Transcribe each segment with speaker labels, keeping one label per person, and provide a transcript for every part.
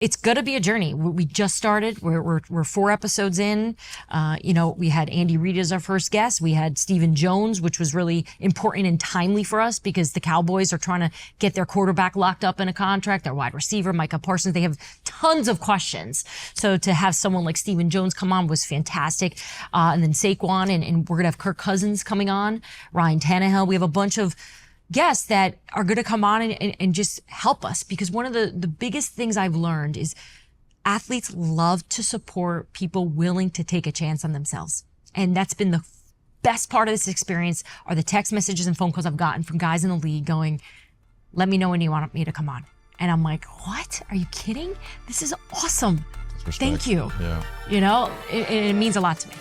Speaker 1: it's gonna be a journey. We just started. We're 4 episodes in. We had Andy Reid as our first guest. We had Stephen Jones, which was really important and timely for us because the Cowboys are trying to get their quarterback locked up in a contract, their wide receiver, Micah Parsons. They have tons of questions. So to have someone like Stephen Jones come on was fantastic. And then Saquon, and we're gonna have Kirk Cousins coming on, Ryan Tannehill. We have a bunch of guests that are going to come on and just help us, because one of the biggest things I've learned is athletes love to support people willing to take a chance on themselves. And that's been the best part of this experience, are the text messages and phone calls I've gotten from guys in the league going, let me know when you want me to come on. And I'm like, what? Are you kidding? This is awesome. Thank you.
Speaker 2: Yeah.
Speaker 1: It means a lot to me.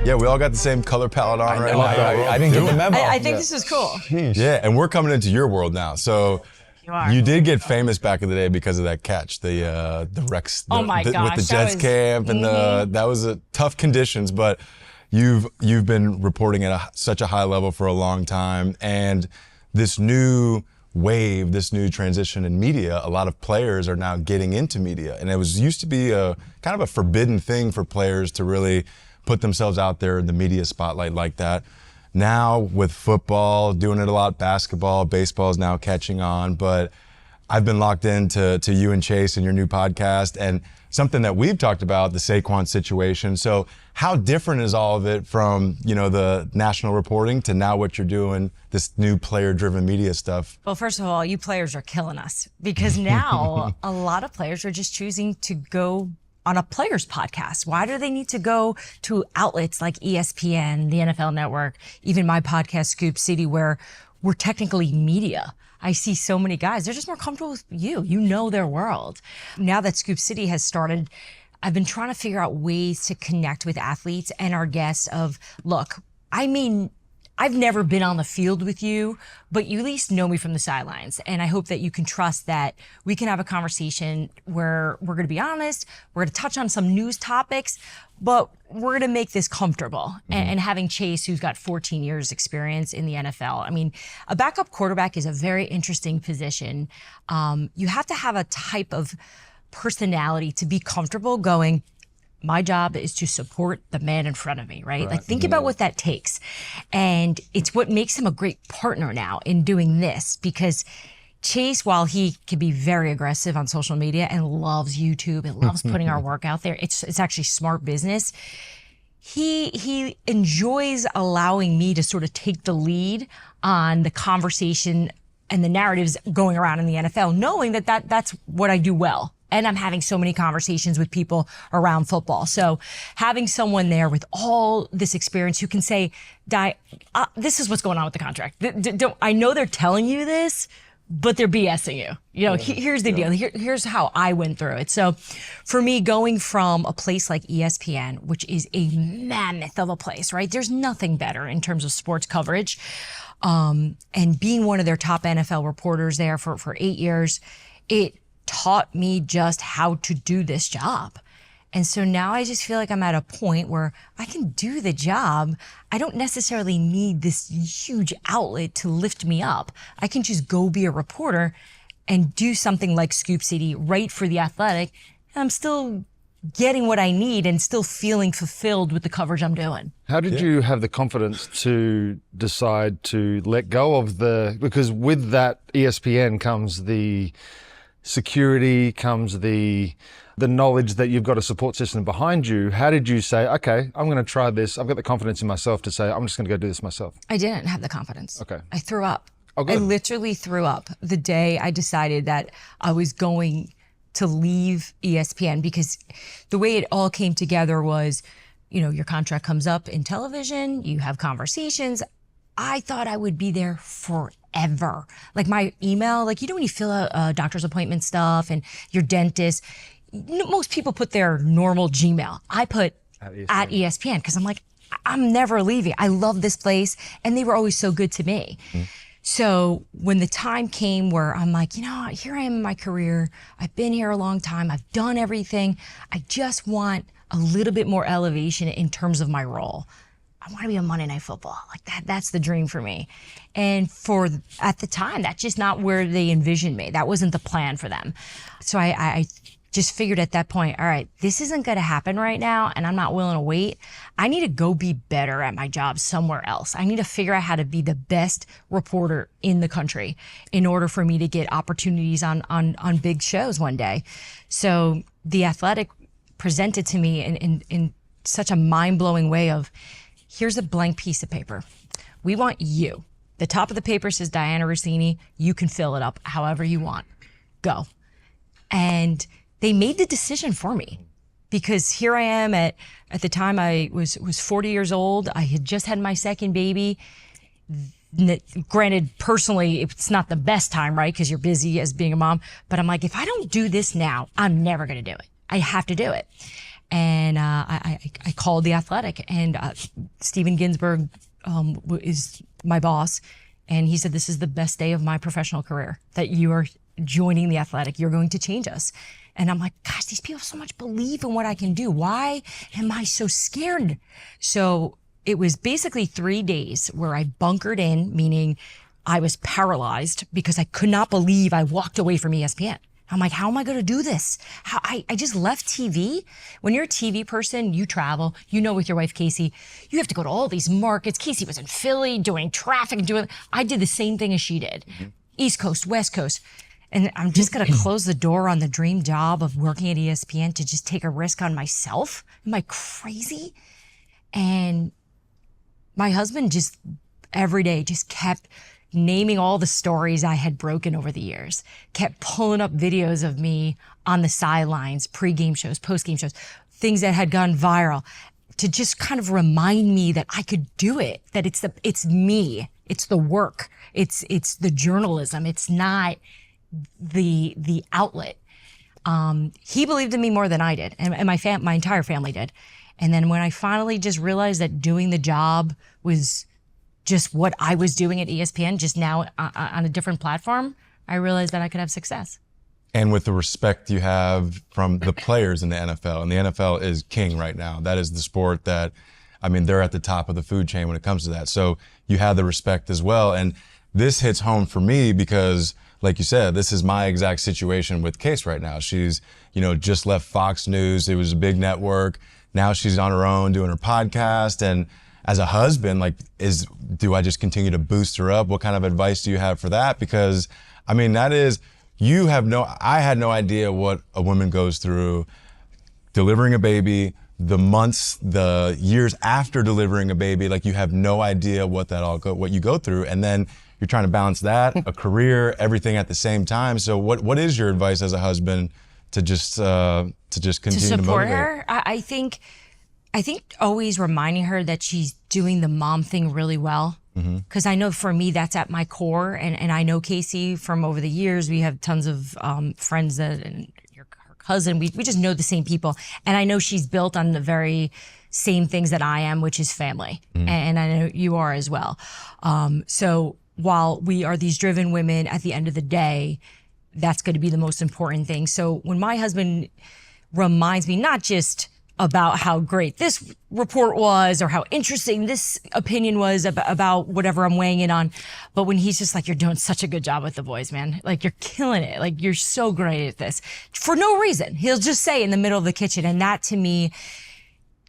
Speaker 3: Yeah, we all got the same color palette on right now.
Speaker 2: I didn't get the memo.
Speaker 1: I think this is cool.
Speaker 3: Yeah, and we're coming into your world now. So you did get famous back in the day because of that catch, the Rex
Speaker 1: Oh my gosh,
Speaker 3: with the Jets camp, and that was tough conditions. But you've been reporting at such a high level for a long time, and this new wave, this new transition in media, a lot of players are now getting into media, and it used to be a kind of a forbidden thing for players to really put themselves out there in the media spotlight like that. Now with football, doing it a lot, basketball, baseball is now catching on, but I've been locked into you and Chase and your new podcast, and something that we've talked about, the Saquon situation. So how different is all of it from, the national reporting to now what you're doing, this new player-driven media stuff?
Speaker 1: Well, first of all, you players are killing us, because now a lot of players are just choosing to go on a player's podcast. Why do they need to go to outlets like ESPN, the NFL Network, even my podcast, Scoop City, where we're technically media? I see so many guys, they're just more comfortable with you. You know their world. Now that Scoop City has started, I've been trying to figure out ways to connect with athletes and our guests of, look, I've never been on the field with you, but you at least know me from the sidelines. And I hope that you can trust that we can have a conversation where we're going to be honest, we're going to touch on some news topics, but we're going to make this comfortable. And having Chase, who's got 14 years experience in the NFL, a backup quarterback is a very interesting position. You have to have a type of personality to be comfortable going, my job is to support the man in front of me, right? Like, think about what that takes. And it's what makes him a great partner now in doing this, because Chase, while he can be very aggressive on social media and loves YouTube and loves putting our work out there, it's actually smart business. He enjoys allowing me to sort of take the lead on the conversation and the narratives going around in the NFL, knowing that's what I do well. And I'm having so many conversations with people around football. So having someone there with all this experience who can say, this is what's going on with the contract. I know they're telling you this, but they're BSing you. Here's the deal. Here's how I went through it. So for me, going from a place like ESPN, which is a mammoth of a place, right? There's nothing better in terms of sports coverage. And being one of their top NFL reporters there for 8 years, it taught me just how to do this job. And so now I just feel like I'm at a point where I can do the job. I don't necessarily need this huge outlet to lift me up. I can just go be a reporter and do something like Scoop City, write for The Athletic, and I'm still getting what I need and still feeling fulfilled with the coverage I'm doing.
Speaker 2: How did you have the confidence to decide to let go of because with that ESPN comes the security, comes the knowledge that you've got a support system behind you. How did you say, okay, I'm going to try this. I've got the confidence in myself to say, I'm just going to go do this myself?
Speaker 1: I didn't have the confidence.
Speaker 2: Okay.
Speaker 1: I threw up.
Speaker 2: Oh, good.
Speaker 1: I literally threw up the day I decided that I was going to leave ESPN, because the way it all came together was, your contract comes up in television, you have conversations. I thought I would be there forever. Like my email, when you fill out doctor's appointment stuff and your dentist, most people put their normal Gmail. I put at ESPN because I'm like, I'm never leaving. I love this place. And they were always so good to me. So when the time came where I'm like, you know, here I am in my career. I've been here a long time. I've done everything. I just want a little bit more elevation in terms of my role. I want to be on Monday Night Football. Like that's the dream for me. And at the time, that's just not where they envisioned me. That wasn't the plan for them. So I just figured at that point, all right, this isn't going to happen right now, and I'm not willing to wait. I need to go be better at my job somewhere else. I need to figure out how to be the best reporter in the country in order for me to get opportunities on big shows one day. So The Athletic presented to me in such a mind-blowing way of, here's a blank piece of paper. We want you. The top of the paper says Dianna Russini. You can fill it up however you want. Go. And they made the decision for me, because here I am at the time I was 40 years old. I had just had my second baby. Granted, personally, it's not the best time, right? Because you're busy as being a mom. But I'm like, if I don't do this now, I'm never going to do it. I have to do it. And I called The Athletic, and Steven Ginsburg is my boss. And he said, this is the best day of my professional career, that you are joining The Athletic. You're going to change us. And I'm like, gosh, these people so much believe in what I can do. Why am I so scared? So it was basically 3 days where I bunkered in, meaning I was paralyzed because I could not believe I walked away from ESPN. I'm like, how am I going to do this? I just left TV. When you're a TV person, you travel, you know, with your wife, Casey, you have to go to all these markets. Casey was in Philly doing traffic, I did the same thing as she did. Mm-hmm. East Coast, West Coast. And I'm just going to close the door on the dream job of working at ESPN to just take a risk on myself. Am I crazy? And my husband just every day just kept naming all the stories I had broken over the years, kept pulling up videos of me on the sidelines, pre-game shows, post-game shows, things that had gone viral, to just kind of remind me that I could do it, that it's me, it's the work, it's the journalism, it's not the outlet. He believed in me more than I did, and my entire family did. And then when I finally just realized that doing the job was just what I was doing at ESPN, just now on a different platform, I realized that I could have success.
Speaker 3: And with the respect you have from the players in the NFL, and the NFL is king right now. That is the sport that, I mean, they're at the top of the food chain when it comes to that. So you have the respect as well. And this hits home for me because, like you said, this is my exact situation with Case right now. She's, just left Fox News. It was a big network. Now she's on her own doing her podcast. And as a husband, do I just continue to boost her up? What kind of advice do you have for that? Because, I mean, I had no idea what a woman goes through delivering a baby, the months, the years after delivering a baby. Like, you have no idea what you go through. And then you're trying to balance that, a career, everything at the same time. So what is your advice as a husband to just continue to
Speaker 1: support
Speaker 3: motivate
Speaker 1: her? I think always reminding her that she's doing the mom thing really well. Because I know for me, that's at my core. And I know Casey from over the years. We have tons of friends and her cousin. We just know the same people. And I know she's built on the very same things that I am, which is family. And I know you are as well. So while we are these driven women, at the end of the day, that's going to be the most important thing. So when my husband reminds me not just about how great this report was or how interesting this opinion was about whatever I'm weighing in on, but when he's just like, you're doing such a good job with the boys, man. Like, you're killing it. Like, you're so great at this. For no reason. He'll just say in the middle of the kitchen. And that, to me,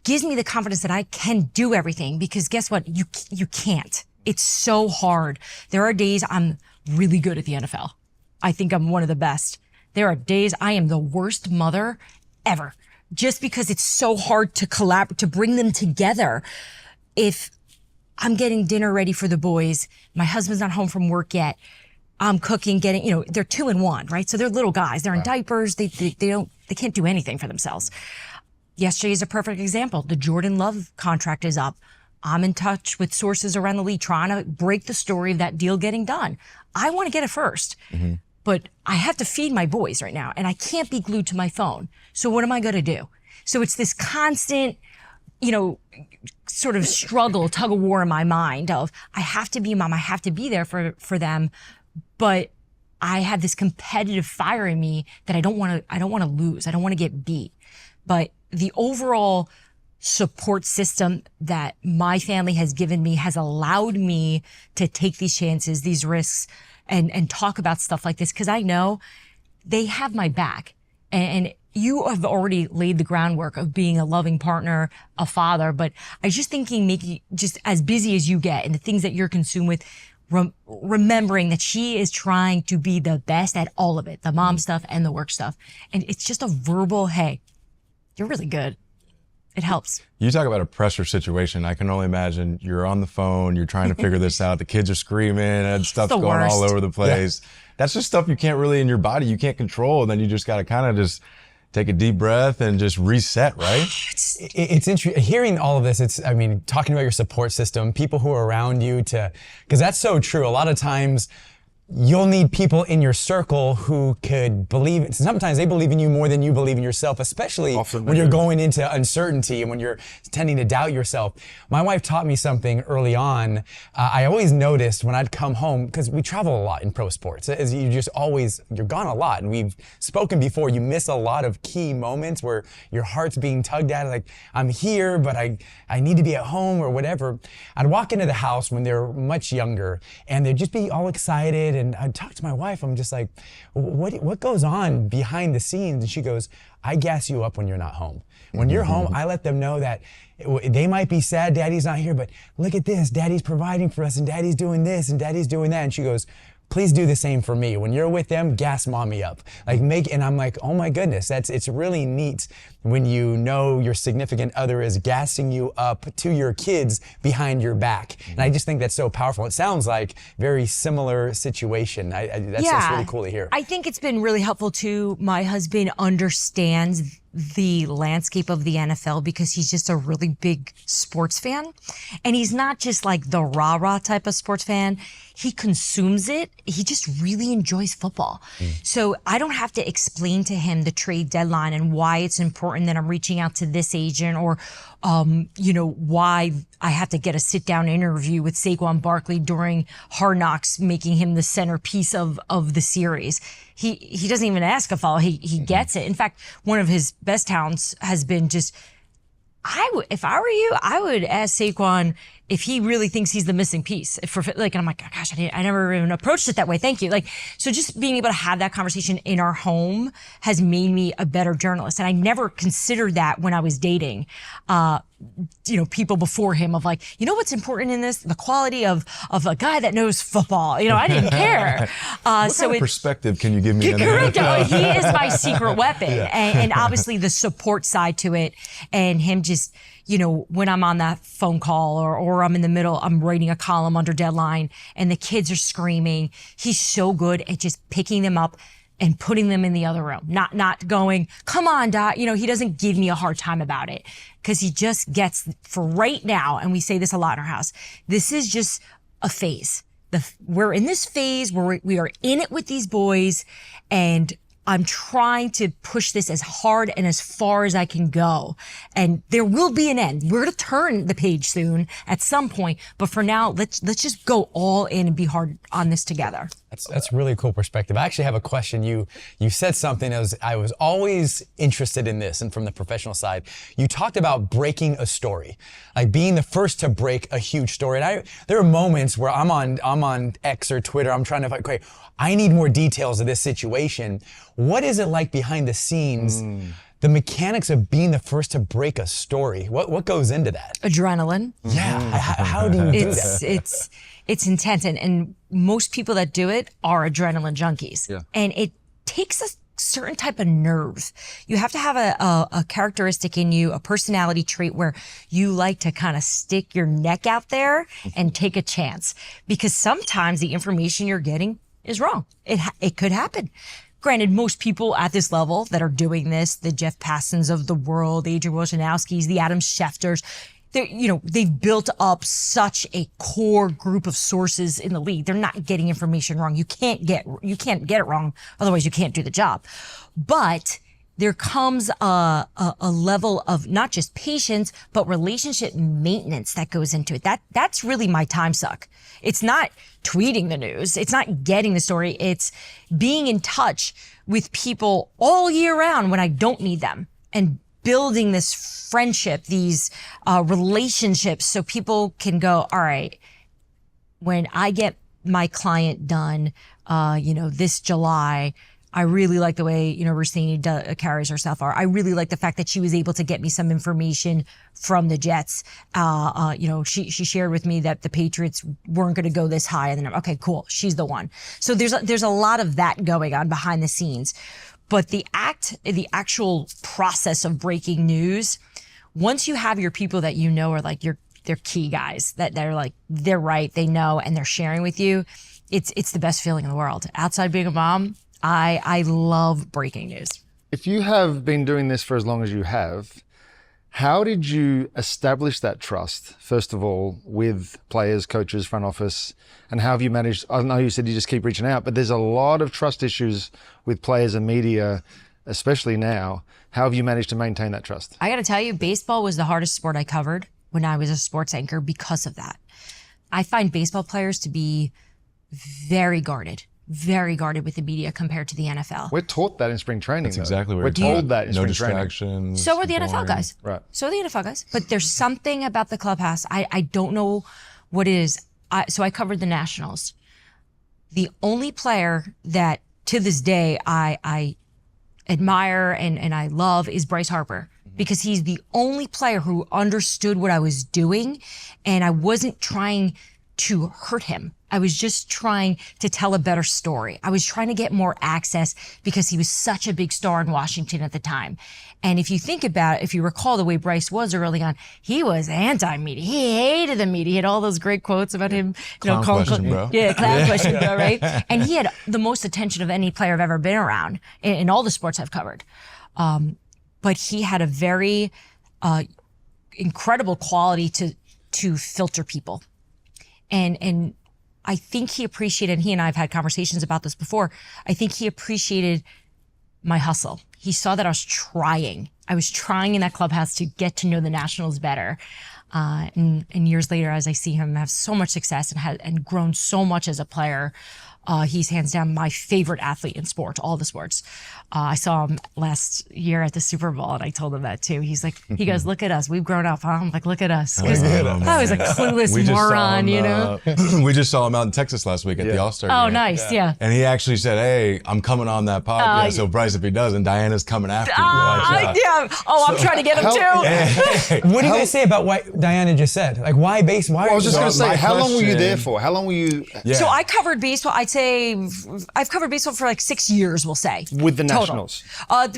Speaker 1: gives me the confidence that I can do everything, because guess what? You can't. It's so hard. There are days I'm really good at the NFL. I think I'm one of the best. There are days I am the worst mother ever, just because it's so hard to to bring them together. If I'm getting dinner ready for the boys, my husband's not home from work yet, I'm cooking, they're 2 and 1, right? So they're little guys. They're in diapers. They can't do anything for themselves. Yesterday is a perfect example. The Jordan Love contract is up. I'm in touch with sources around the league trying to break the story of that deal getting done. I want to get it first, but I have to feed my boys right now, and I can't be glued to my phone. So what am I going to do? So it's this constant sort of struggle, tug of war in my mind of, I have to be a mom, I have to be there for them. But I have this competitive fire in me that I don't want to lose. I don't want to get beat. But the overall support system that my family has given me has allowed me to take these chances, these risks, and talk about stuff like this, because I know they have my back. And you have already laid the groundwork of being a loving partner, a father, but I was just thinking, making just as busy as you get and the things that you're consumed with, remembering that she is trying to be the best at all of it, the mom stuff and the work stuff. And it's just a verbal, hey, you're really good. It helps.
Speaker 3: You talk about a pressure situation. I can only imagine you're on the phone, you're trying to figure this out. The kids are screaming and stuff's going
Speaker 1: worst.
Speaker 3: all over the place. Yeah. That's just stuff you can't really in your body, you can't control. And then you just got to kind of just take a deep breath and just reset, right?
Speaker 4: It's interesting. Hearing all of this, talking about your support system, people who are around you because that's so true. A lot of times, you'll need people in your circle who could believe. Sometimes they believe in you more than you believe in yourself, especially when you're going into uncertainty and when you're tending to doubt yourself. My wife taught me something early on. I always noticed when I'd come home, because we travel a lot in pro sports, as you're gone a lot. And we've spoken before, you miss a lot of key moments where your heart's being tugged at, like, I'm here, but I need to be at home or whatever. I'd walk into the house when they're much younger and they'd just be all excited. And I'd talk to my wife. I'm just like, what goes on behind the scenes? And she goes, I gas you up when you're not home. When you're home, I let them know that they might be sad Daddy's not here, but look at this. Daddy's providing for us and Daddy's doing this and Daddy's doing that. And she goes, please do the same for me. When you're with them, gas mommy up. And I'm like, oh my goodness, it's really neat when you know your significant other is gassing you up to your kids behind your back. And I just think that's so powerful. It sounds like very similar situation. That's just really cool to hear.
Speaker 1: I think it's been really helpful too. My husband understands the landscape of the NFL because he's just a really big sports fan. And he's not just like the rah-rah type of sports fan. He consumes it. He just really enjoys football. So I don't have to explain to him the trade deadline and why it's important that I'm reaching out to this agent or, why I have to get a sit-down interview with Saquon Barkley during Hard Knocks, making him the centerpiece of the series. He doesn't even ask a follow. He gets it. In fact, one of his best talents has been just, if I were you, I would ask Saquon if he really thinks he's the missing piece. And I'm like, gosh, I never even approached it that way. Thank you. So just being able to have that conversation in our home has made me a better journalist. And I never considered that when I was dating, people before him of like, what's important in this? The quality of a guy that knows football. I didn't care.
Speaker 3: What kind of perspective can you give me?
Speaker 1: Correct. He is my secret weapon. And obviously the support side to it and him just, when I'm on that phone call or I'm in the middle, I'm writing a column under deadline and the kids are screaming. He's so good at just picking them up and putting them in the other room, not going, come on, Dot. He doesn't give me a hard time about it because he just gets for right now. And we say this a lot in our house. This is just a phase. We're in this phase where we are in it with these boys and I'm trying to push this as hard and as far as I can go. And there will be an end. We're going to turn the page soon at some point. But for now, let's just go all in and be hard on this together.
Speaker 4: That's really cool perspective. I actually have a question. You said something I was always interested in this, and from the professional side, you talked about breaking a story, like being the first to break a huge story. And there are moments where I'm on X or Twitter. I'm trying to find, okay, I need more details of this situation. What is it like behind the scenes? The mechanics of being the first to break a story. What goes into that?
Speaker 1: Adrenaline.
Speaker 4: Yeah. How do you do that?
Speaker 1: It's intense, and most people that do it are adrenaline junkies. Yeah. And it takes a certain type of nerve. You have to have a characteristic in you, a personality trait where you like to kind of stick your neck out there and take a chance. Because sometimes the information you're getting is wrong. It could happen. Granted, most people at this level that are doing this, the Jeff Passons of the world, the Adrian Wojnarowskis, the Adam Schefters, they've built up such a core group of sources in the league. They're not getting information wrong. You can't get it wrong. Otherwise you can't do the job. But there comes a level of not just patience, but relationship maintenance that goes into it. That's really my time suck. It's not tweeting the news. It's not getting the story. It's being in touch with people all year round when I don't need them, and building this friendship, these relationships, so people can go, all right, when I get my client done, this July, I really like the way, Russini carries herself. Or I really like the fact that she was able to get me some information from the Jets. She shared with me that the Patriots weren't going to go this high. And then, okay, cool. She's the one. So there's a lot of that going on behind the scenes. But the actual process of breaking news, once you have your people that are like they're key guys, that they're like, they're right, they know, and they're sharing with you, it's the best feeling in the world. Outside being a mom, I love breaking news.
Speaker 2: If you have been doing this for as long as you have, how did you establish that trust, first of all, with players, coaches, front office, and how have you managed? I know you said you just keep reaching out, but there's a lot of trust issues with players and media, especially now. How have you managed to maintain that trust?
Speaker 1: I got to tell you, baseball was the hardest sport I covered when I was a sports anchor because of that. I find baseball players to be very guarded with the media compared to the NFL.
Speaker 2: We're taught that in spring training.
Speaker 3: That's exactly what
Speaker 2: we're
Speaker 3: you're
Speaker 2: told that in
Speaker 3: no
Speaker 2: spring training.
Speaker 3: distractions.
Speaker 1: So are the NFL guys.
Speaker 2: Right.
Speaker 1: So are the NFL guys. But there's something about the clubhouse. I don't know what it is. So I covered the Nationals. The only player that to this day I admire and I love is Bryce Harper, because he's the only player who understood what I was doing, and I wasn't trying to hurt him. I was just trying to tell a better story. I was trying to get more access because he was such a big star in Washington at the time. And if you think about it, if you recall the way Bryce was early on, he was anti-media. He hated the media. He had all those great quotes about him.
Speaker 3: Clown question, bro.
Speaker 1: Yeah, clown question, bro, right? And he had the most attention of any player I've ever been around in all the sports I've covered. But he had a very incredible quality to filter people. And I think he appreciated, and he and I have had conversations about this before, I think he appreciated my hustle. He saw that I was trying. I was trying in that clubhouse to get to know the Nationals better. And years later, as I see him have so much success and grown so much as a player, he's hands down my favorite athlete in sports, all the sports. I saw him last year at the Super Bowl, and I told him that too. He's like, he goes, look at us. We've grown up, huh? I'm like, look at us. Because I was a clueless moron,
Speaker 3: We just saw him out in Texas last week at the All-Star game.
Speaker 1: Oh, nice, yeah.
Speaker 3: And he actually said, hey, I'm coming on that podcast. So Bryce, if he doesn't, Diana's coming after you.
Speaker 1: Yeah. Oh, I'm trying to get him too.
Speaker 4: What do you guys say about what Diana just said? Like, why baseball?
Speaker 2: I was just going to say, how long were you there for? How long were you?
Speaker 3: Yeah.
Speaker 1: So I covered baseball, I'd say, I've covered baseball for like 6 years, we'll say.
Speaker 2: With the
Speaker 1: Total.
Speaker 2: Nationals?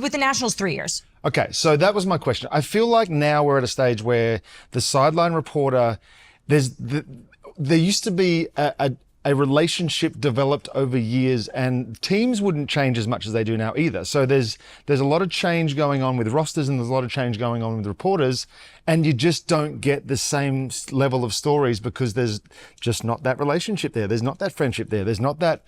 Speaker 1: With the Nationals, 3 years.
Speaker 2: Okay, so that was my question. I feel like now we're at a stage where the sideline reporter, there used to be a relationship developed over years, and teams wouldn't change as much as they do now either. So there's a lot of change going on with rosters, and there's a lot of change going on with reporters, and you just don't get the same level of stories because there's just not that relationship there. There's not that friendship there. There's not that,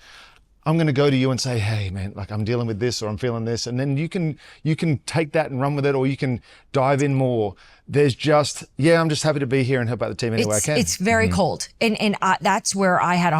Speaker 2: I'm going to go to you and say, hey man, like I'm dealing with this or I'm feeling this. And then you can take that and run with it, or you can dive in more. There's just, I'm just happy to be here and help out the team any way I can.
Speaker 1: It's very cold. And that's where I had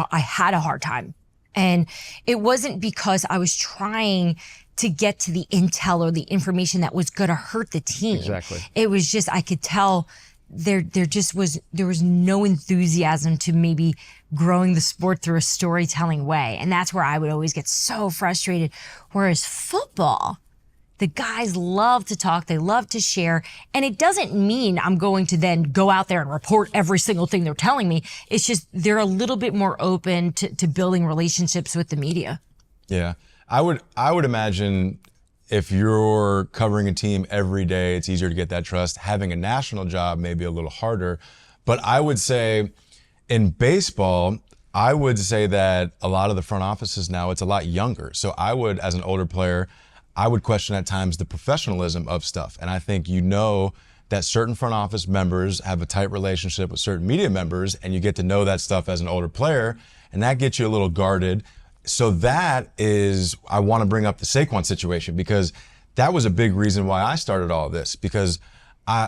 Speaker 1: a hard time. And it wasn't because I was trying to get to the intel or the information that was going to hurt the team.
Speaker 2: Exactly.
Speaker 1: It was just, I could tell there was no enthusiasm to maybe growing the sport through a storytelling way. And that's where I would always get so frustrated. Whereas football, the guys love to talk, they love to share. And it doesn't mean I'm going to then go out there and report every single thing they're telling me. It's just they're a little bit more open to building relationships with the media.
Speaker 3: Yeah. I would imagine if you're covering a team every day, it's easier to get that trust. Having a national job may be a little harder. But I would say in baseball, I would say that a lot of the front offices now, it's a lot younger. So I would, as an older player, I would question at times the professionalism of stuff. And I think that certain front office members have a tight relationship with certain media members, and you get to know that stuff as an older player, and that gets you a little guarded. So that is, I want to bring up the Saquon situation, because that was a big reason why I started all this, because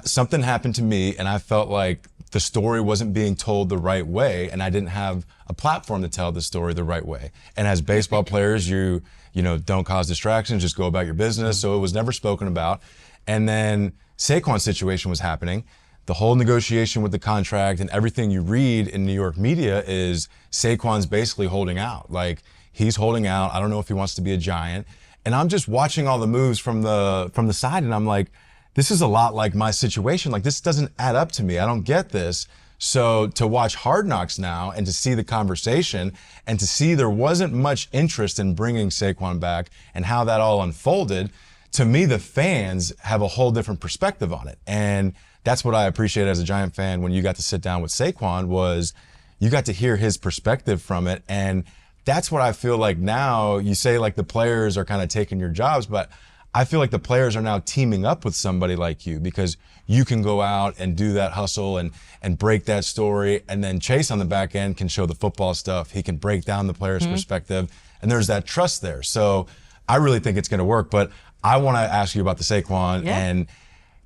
Speaker 3: something happened to me and I felt like the story wasn't being told the right way, and I didn't have a platform to tell the story the right way. And as baseball players, you know, don't cause distractions, just go about your business. So it was never spoken about. And then Saquon's situation was happening. The whole negotiation with the contract and everything you read in New York media is Saquon's basically holding out. Like, he's holding out. I don't know if he wants to be a Giant. And I'm just watching all the moves from the side, and I'm like, this is a lot like my situation. Like, this doesn't add up to me. I don't get this. So to watch Hard Knocks now and to see the conversation and to see there wasn't much interest in bringing Saquon back and how that all unfolded, to me, the fans have a whole different perspective on it. And that's what I appreciate as a Giant fan when you got to sit down with Saquon, was you got to hear his perspective from it. And that's what I feel like now. You say like the players are kind of taking your jobs, but I feel like the players are now teaming up with somebody like you, because you can go out and do that hustle and break that story. And then Chase on the back end can show the football stuff. He can break down the player's perspective. And there's that trust there. So I really think it's going to work. But I want to ask you about the Saquon.
Speaker 1: Yeah.
Speaker 3: And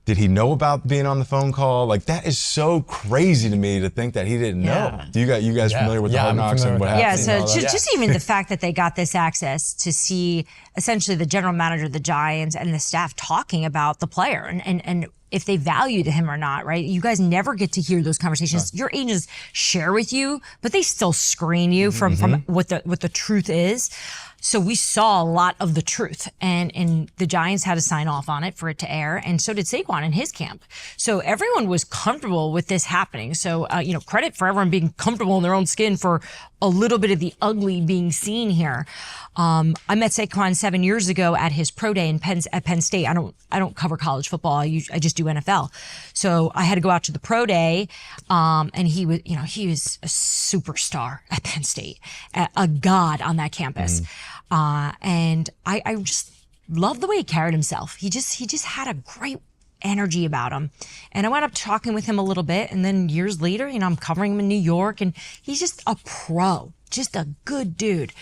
Speaker 3: did he know about being on the phone call? Like, that is so crazy to me to think that he didn't know. Do you guys familiar with the Hard
Speaker 4: I'm
Speaker 3: Knocks
Speaker 4: familiar
Speaker 3: and what
Speaker 4: with that.
Speaker 3: happened?
Speaker 1: Yeah,
Speaker 3: and
Speaker 1: so
Speaker 3: all that?
Speaker 1: just even the fact that they got this access to see essentially the general manager of the Giants and the staff talking about the player and if they valued him or not, right? You guys never get to hear those conversations. Your agents share with you, but they still screen you from what the truth is. So we saw a lot of the truth, and the Giants had to sign off on it for it to air, and so did Saquon in his camp. So everyone was comfortable with this happening. So, credit for everyone being comfortable in their own skin for a little bit of the ugly being seen here. I met Saquon 7 years ago at his pro day at Penn State. I don't cover college football. I just do NFL. So I had to go out to the pro day, and he was a superstar at Penn State, a god on that campus. And I just love the way he carried himself. He just had a great energy about him. And I went up talking with him a little bit, and then years later, I'm covering him in New York, and he's just a pro, just a good dude.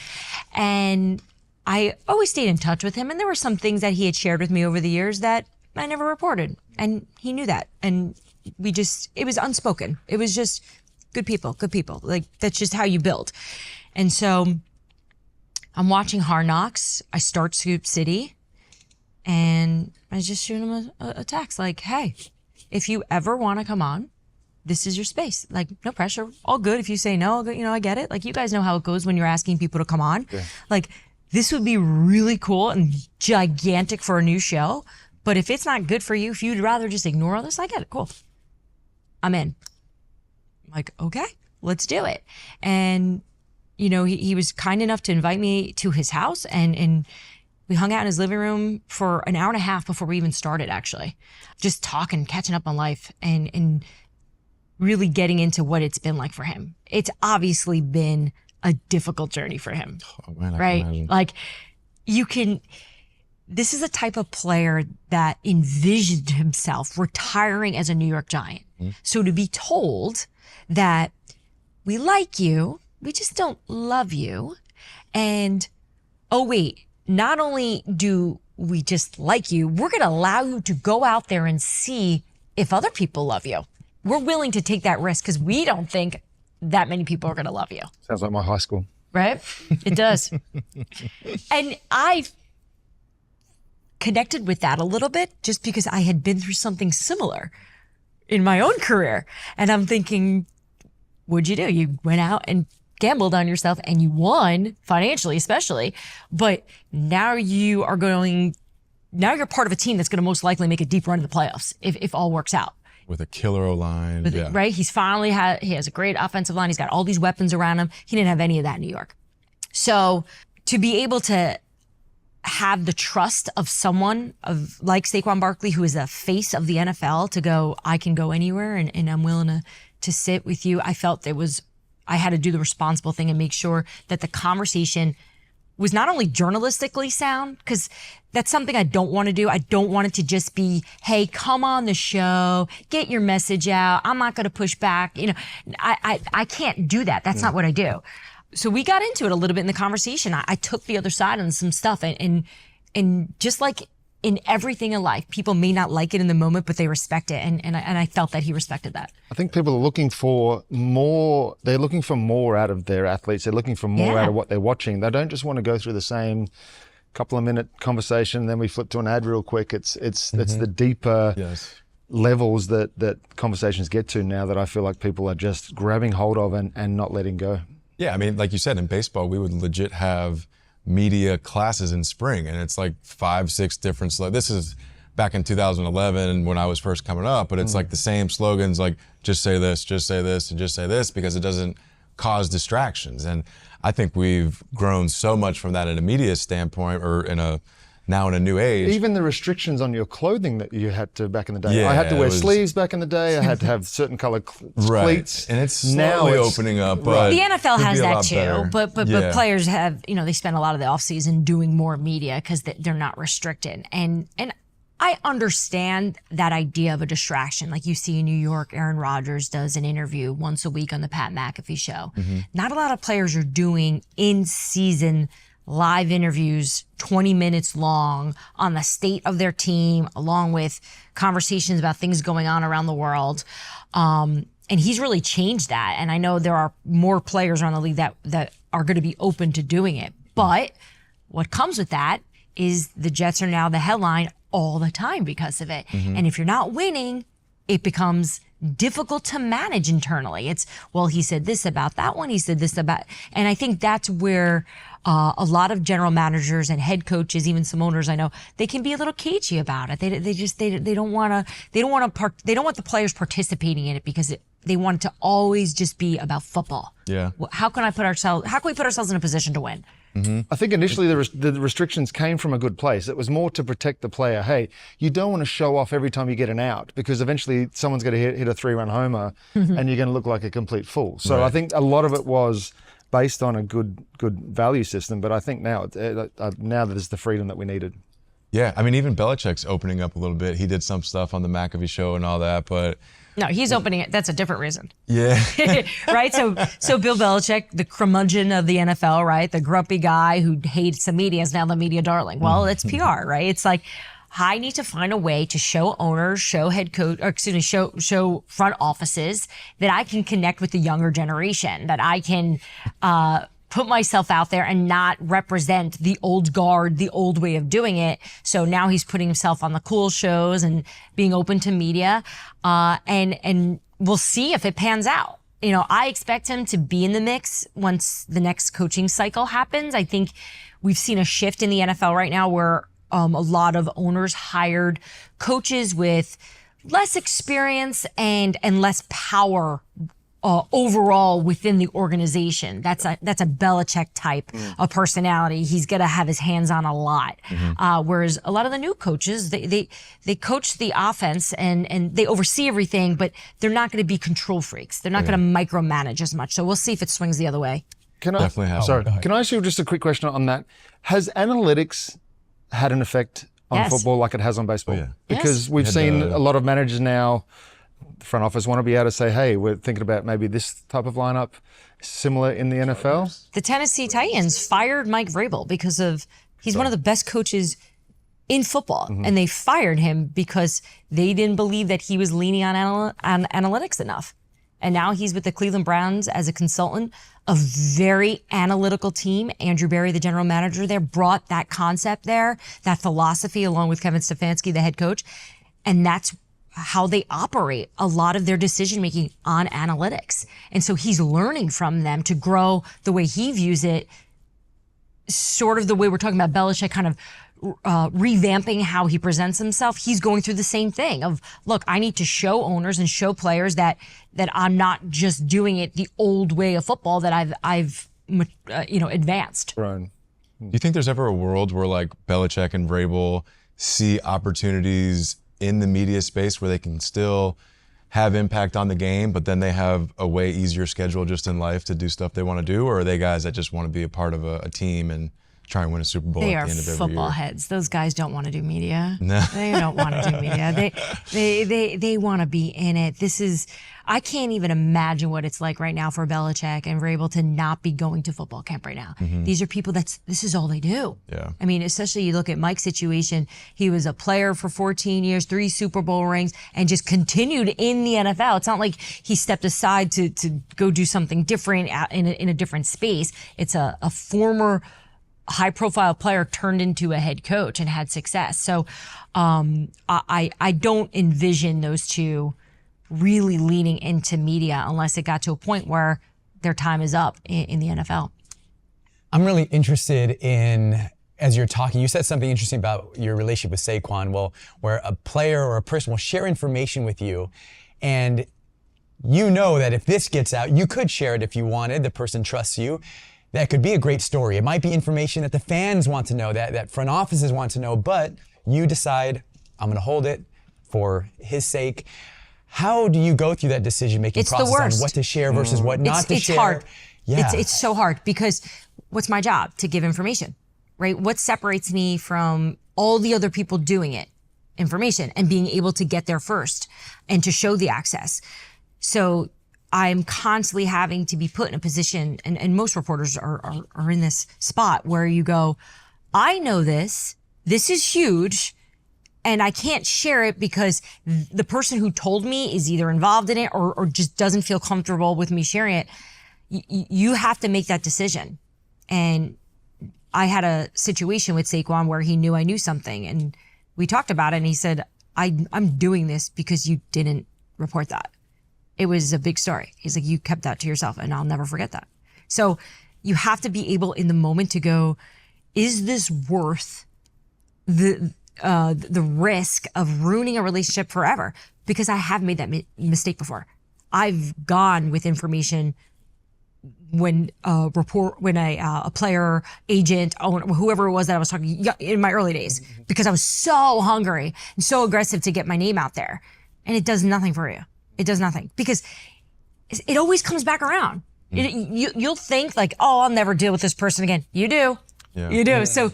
Speaker 1: And I always stayed in touch with him, and there were some things that he had shared with me over the years that I never reported, and he knew that. And it was unspoken. It was just good people. Like, that's just how you build. And so I'm watching Hard Knocks. I start Scoop City, and I just shoot him a text like, hey, if you ever want to come on, this is your space. Like, no pressure, all good. If you say no, I get it. Like, you guys know how it goes when you're asking people to come on. Yeah. Like, this would be really cool and gigantic for a new show. But if it's not good for you, if you'd rather just ignore all this, I get it. Cool. I'm in. I'm like, okay, let's do it. And he was kind enough to invite me to his house, and we hung out in his living room for an hour and a half before we even started, actually. Just talking, catching up on life, and really getting into what it's been like for him. It's obviously been a difficult journey for him,
Speaker 3: man,
Speaker 1: right? Like, this is a type of player that envisioned himself retiring as a New York Giant. So to be told that we like you, we just don't love you. And, oh wait, not only do we just like you, we're going to allow you to go out there and see if other people love you. We're willing to take that risk because we don't think that many people are going to love you.
Speaker 2: Sounds like my high school.
Speaker 1: Right? It does. And I connected with that a little bit just because I had been through something similar in my own career. And I'm thinking, what'd you do? You went out and gambled on yourself and you won financially, especially, but now you're part of a team that's going to most likely make a deep run in the playoffs if all works out.
Speaker 3: With a killer O-line. Yeah.
Speaker 1: Right? He has a great offensive line. He's got all these weapons around him. He didn't have any of that in New York. So to be able to have the trust of someone like Saquon Barkley, who is the face of the NFL, to go, I can go anywhere and I'm willing to sit with you. I felt I had to do the responsible thing and make sure that the conversation was not only journalistically sound, because that's something I don't want to do. I don't want it to just be, hey, come on the show, get your message out. I'm not going to push back. I can't do that. That's not what I do. So we got into it a little bit in the conversation. I took the other side on some stuff, and just like in everything in life. People may not like it in the moment, but they respect it. And I felt that he respected that.
Speaker 2: I think people are looking for more. They're looking for more out of their athletes. They're looking for more out of what they're watching. They don't just want to go through the same couple of minute conversation, then we flip to an ad real quick. It's the deeper levels that conversations get to now that I feel like people are just grabbing hold of and not letting go.
Speaker 3: Yeah, I mean, like you said, in baseball, we would legit have media classes in spring, and it's like 5-6 different this is back in 2011 when I was first coming up, but it's like the same slogans, like just say this, and just say this, because it doesn't cause distractions. And I think we've grown so much from that in a media standpoint, or now in a new age.
Speaker 2: Even the restrictions on your clothing that you had to back in the day.
Speaker 3: Yeah,
Speaker 2: I had to wear sleeves back in the day. I had to have certain color cleats.
Speaker 3: And it's slowly opening up. But
Speaker 1: the NFL has that too,
Speaker 3: better.
Speaker 1: but players have, they spend a lot of the offseason doing more media because they're not restricted. And I understand that idea of a distraction. Like you see in New York, Aaron Rodgers does an interview once a week on the Pat McAfee show. Not a lot of players are doing in-season live interviews, 20 minutes long, on the state of their team, along with conversations about things going on around the world. And he's really changed that. And I know there are more players around the league that are going to be open to doing it. But what comes with that is the Jets are now the headline all the time because of it. And if you're not winning, it becomes difficult to manage internally. It's, well, he said this about that one, he said this about, and I think that's where a lot of general managers and head coaches, even some owners I know, they can be a little cagey about it. They don't want the players participating in it because they want it to always just be about football.
Speaker 3: Yeah.
Speaker 1: How can we put ourselves in a position to win?
Speaker 2: I think initially the restrictions came from a good place. It was more to protect the player. Hey, you don't want to show off every time you get an out, because eventually someone's going to hit a 3-run homer and you're going to look like a complete fool. So I think a lot of it was based on a good value system, but I think now there's the freedom that we needed.
Speaker 3: Yeah, I mean, even Belichick's opening up a little bit. He did some stuff on the McAfee show and all that, but
Speaker 1: no, he's opening it. That's a different reason.
Speaker 3: Yeah.
Speaker 1: Right? So Bill Belichick, the curmudgeon of the NFL, right? The grumpy guy who hates the media is now the media darling. Well, it's PR, right? It's like, I need to find a way to show owners, show head coach, or excuse me, show front offices that I can connect with the younger generation, that I can put myself out there and not represent the old guard, the old way of doing it. So now he's putting himself on the cool shows and being open to media. And we'll see if it pans out. I expect him to be in the mix once the next coaching cycle happens. I think we've seen a shift in the NFL right now where a lot of owners hired coaches with less experience and less power overall within the organization. That's a Belichick type of personality. He's gonna have his hands on a lot. Whereas a lot of the new coaches, they coach the offense and they oversee everything, but they're not gonna be control freaks. They're not gonna micromanage as much. So we'll see if it swings the other way.
Speaker 2: Can
Speaker 3: Definitely have.
Speaker 2: Can I ask you just a quick question on that? Has analytics had an effect on football like it has on baseball?
Speaker 3: Yeah.
Speaker 2: Because we've seen a lot of managers now, the front office want to be able to say, hey, we're thinking about maybe this type of lineup similar in the NFL.
Speaker 1: The Tennessee Titans fired Mike Vrabel because he's one of the best coaches in football. And they fired him because they didn't believe that he was leaning on analytics enough. And now he's with the Cleveland Browns as a consultant, a very analytical team. Andrew Berry, the general manager there, brought that concept there, that philosophy, along with Kevin Stefanski, the head coach. And that's how they operate a lot of their decision-making on analytics. And so he's learning from them to grow the way he views it, sort of the way we're talking about Belichick kind of revamping how he presents himself. He's going through the same thing of, look, I need to show owners and show players that I'm not just doing it the old way of football, that I've advanced.
Speaker 2: Right.
Speaker 3: Do you think there's ever a world where like Belichick and Vrabel see opportunities in the media space where they can still have impact on the game, but then they have a way easier schedule just in life to do stuff they want to do? Or are they guys that just want to be a part of a team and try and win a Super Bowl
Speaker 1: They
Speaker 3: at
Speaker 1: are
Speaker 3: the end of every
Speaker 1: football
Speaker 3: year.
Speaker 1: heads. Those guys don't want to do media.
Speaker 3: No.
Speaker 1: They don't want to do media. They want to be in it. I can't even imagine what it's like right now for Belichick, and we're able to not be going to football camp right now. These are people this is all they do.
Speaker 3: Yeah.
Speaker 1: I mean, especially you look at Mike's situation. He was a player for 14 years, 3 Super Bowl rings, and just continued in the NFL. It's not like he stepped aside to go do something different in a different space. It's a former high-profile player turned into a head coach and had success. So I don't envision those two really leaning into media unless it got to a point where their time is up in the NFL.
Speaker 4: I'm really interested in, as you're talking, you said something interesting about your relationship with Saquon. Well, where a player or a person will share information with you, and you know that if this gets out, you could share it if you wanted. The person trusts you. That could be a great story. It might be information that the fans want to know, that front offices want to know, but you decide, I'm going to hold it for his sake. How do you go through that decision-making process on what to share versus what not to share?
Speaker 1: It's hard.
Speaker 4: Yeah.
Speaker 1: It's so hard because what's my job? To give information, right? What separates me from all the other people doing it? Information, and being able to get there first and to show the access. So I'm constantly having to be put in a position, and most reporters are in this spot where you go, I know this is huge, and I can't share it because the person who told me is either involved in it or just doesn't feel comfortable with me sharing it. You have to make that decision. And I had a situation with Saquon where he knew I knew something, and we talked about it, and he said, I'm doing this because you didn't report that. It was a big story. He's like, you kept that to yourself, and I'll never forget that. So you have to be able in the moment to go, is this worth the risk of ruining a relationship forever? Because I have made that mistake before. I've gone with information when a player, agent, whoever it was that I was talking in my early days, because I was so hungry and so aggressive to get my name out there, and it does nothing for you. It does nothing because it always comes back around. You'll think like, oh, I'll never deal with this person again. You do.
Speaker 3: Yeah.
Speaker 1: You do. So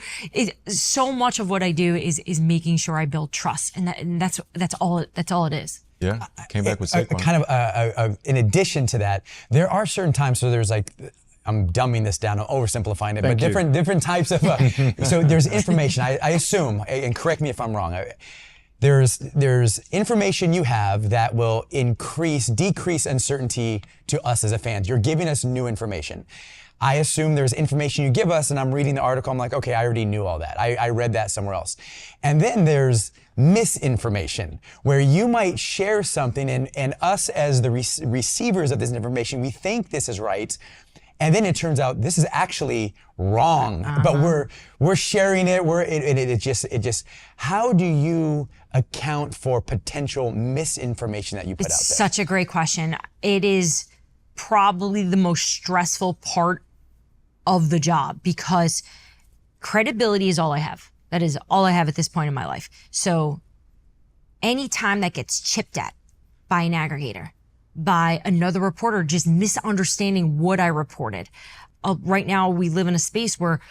Speaker 1: so much of what I do is making sure I build trust, and that's all it is.
Speaker 3: Yeah, came back with Saquon.
Speaker 4: Kind of in addition to that, there are certain times where there's like, I'm dumbing this down, I'm oversimplifying it, but different types of, so there's information, I assume, and correct me if I'm wrong, there's information you have that will decrease uncertainty to us as a fans. You're giving us new information. I assume there's information you give us, and I'm reading the article, I'm like, okay, I already knew all that. I read that somewhere else. And then there's misinformation, where you might share something, and us as the receivers of this information, we think this is right, and then it turns out this is actually wrong. But we're sharing it. It just. How do you account for potential misinformation that you put out there?
Speaker 1: It's such a great question. It is probably the most stressful part of the job because credibility is all I have. That is all I have at this point in my life. So any time that gets chipped at by an aggregator, by another reporter just misunderstanding what I reported. Right now, we live in a space where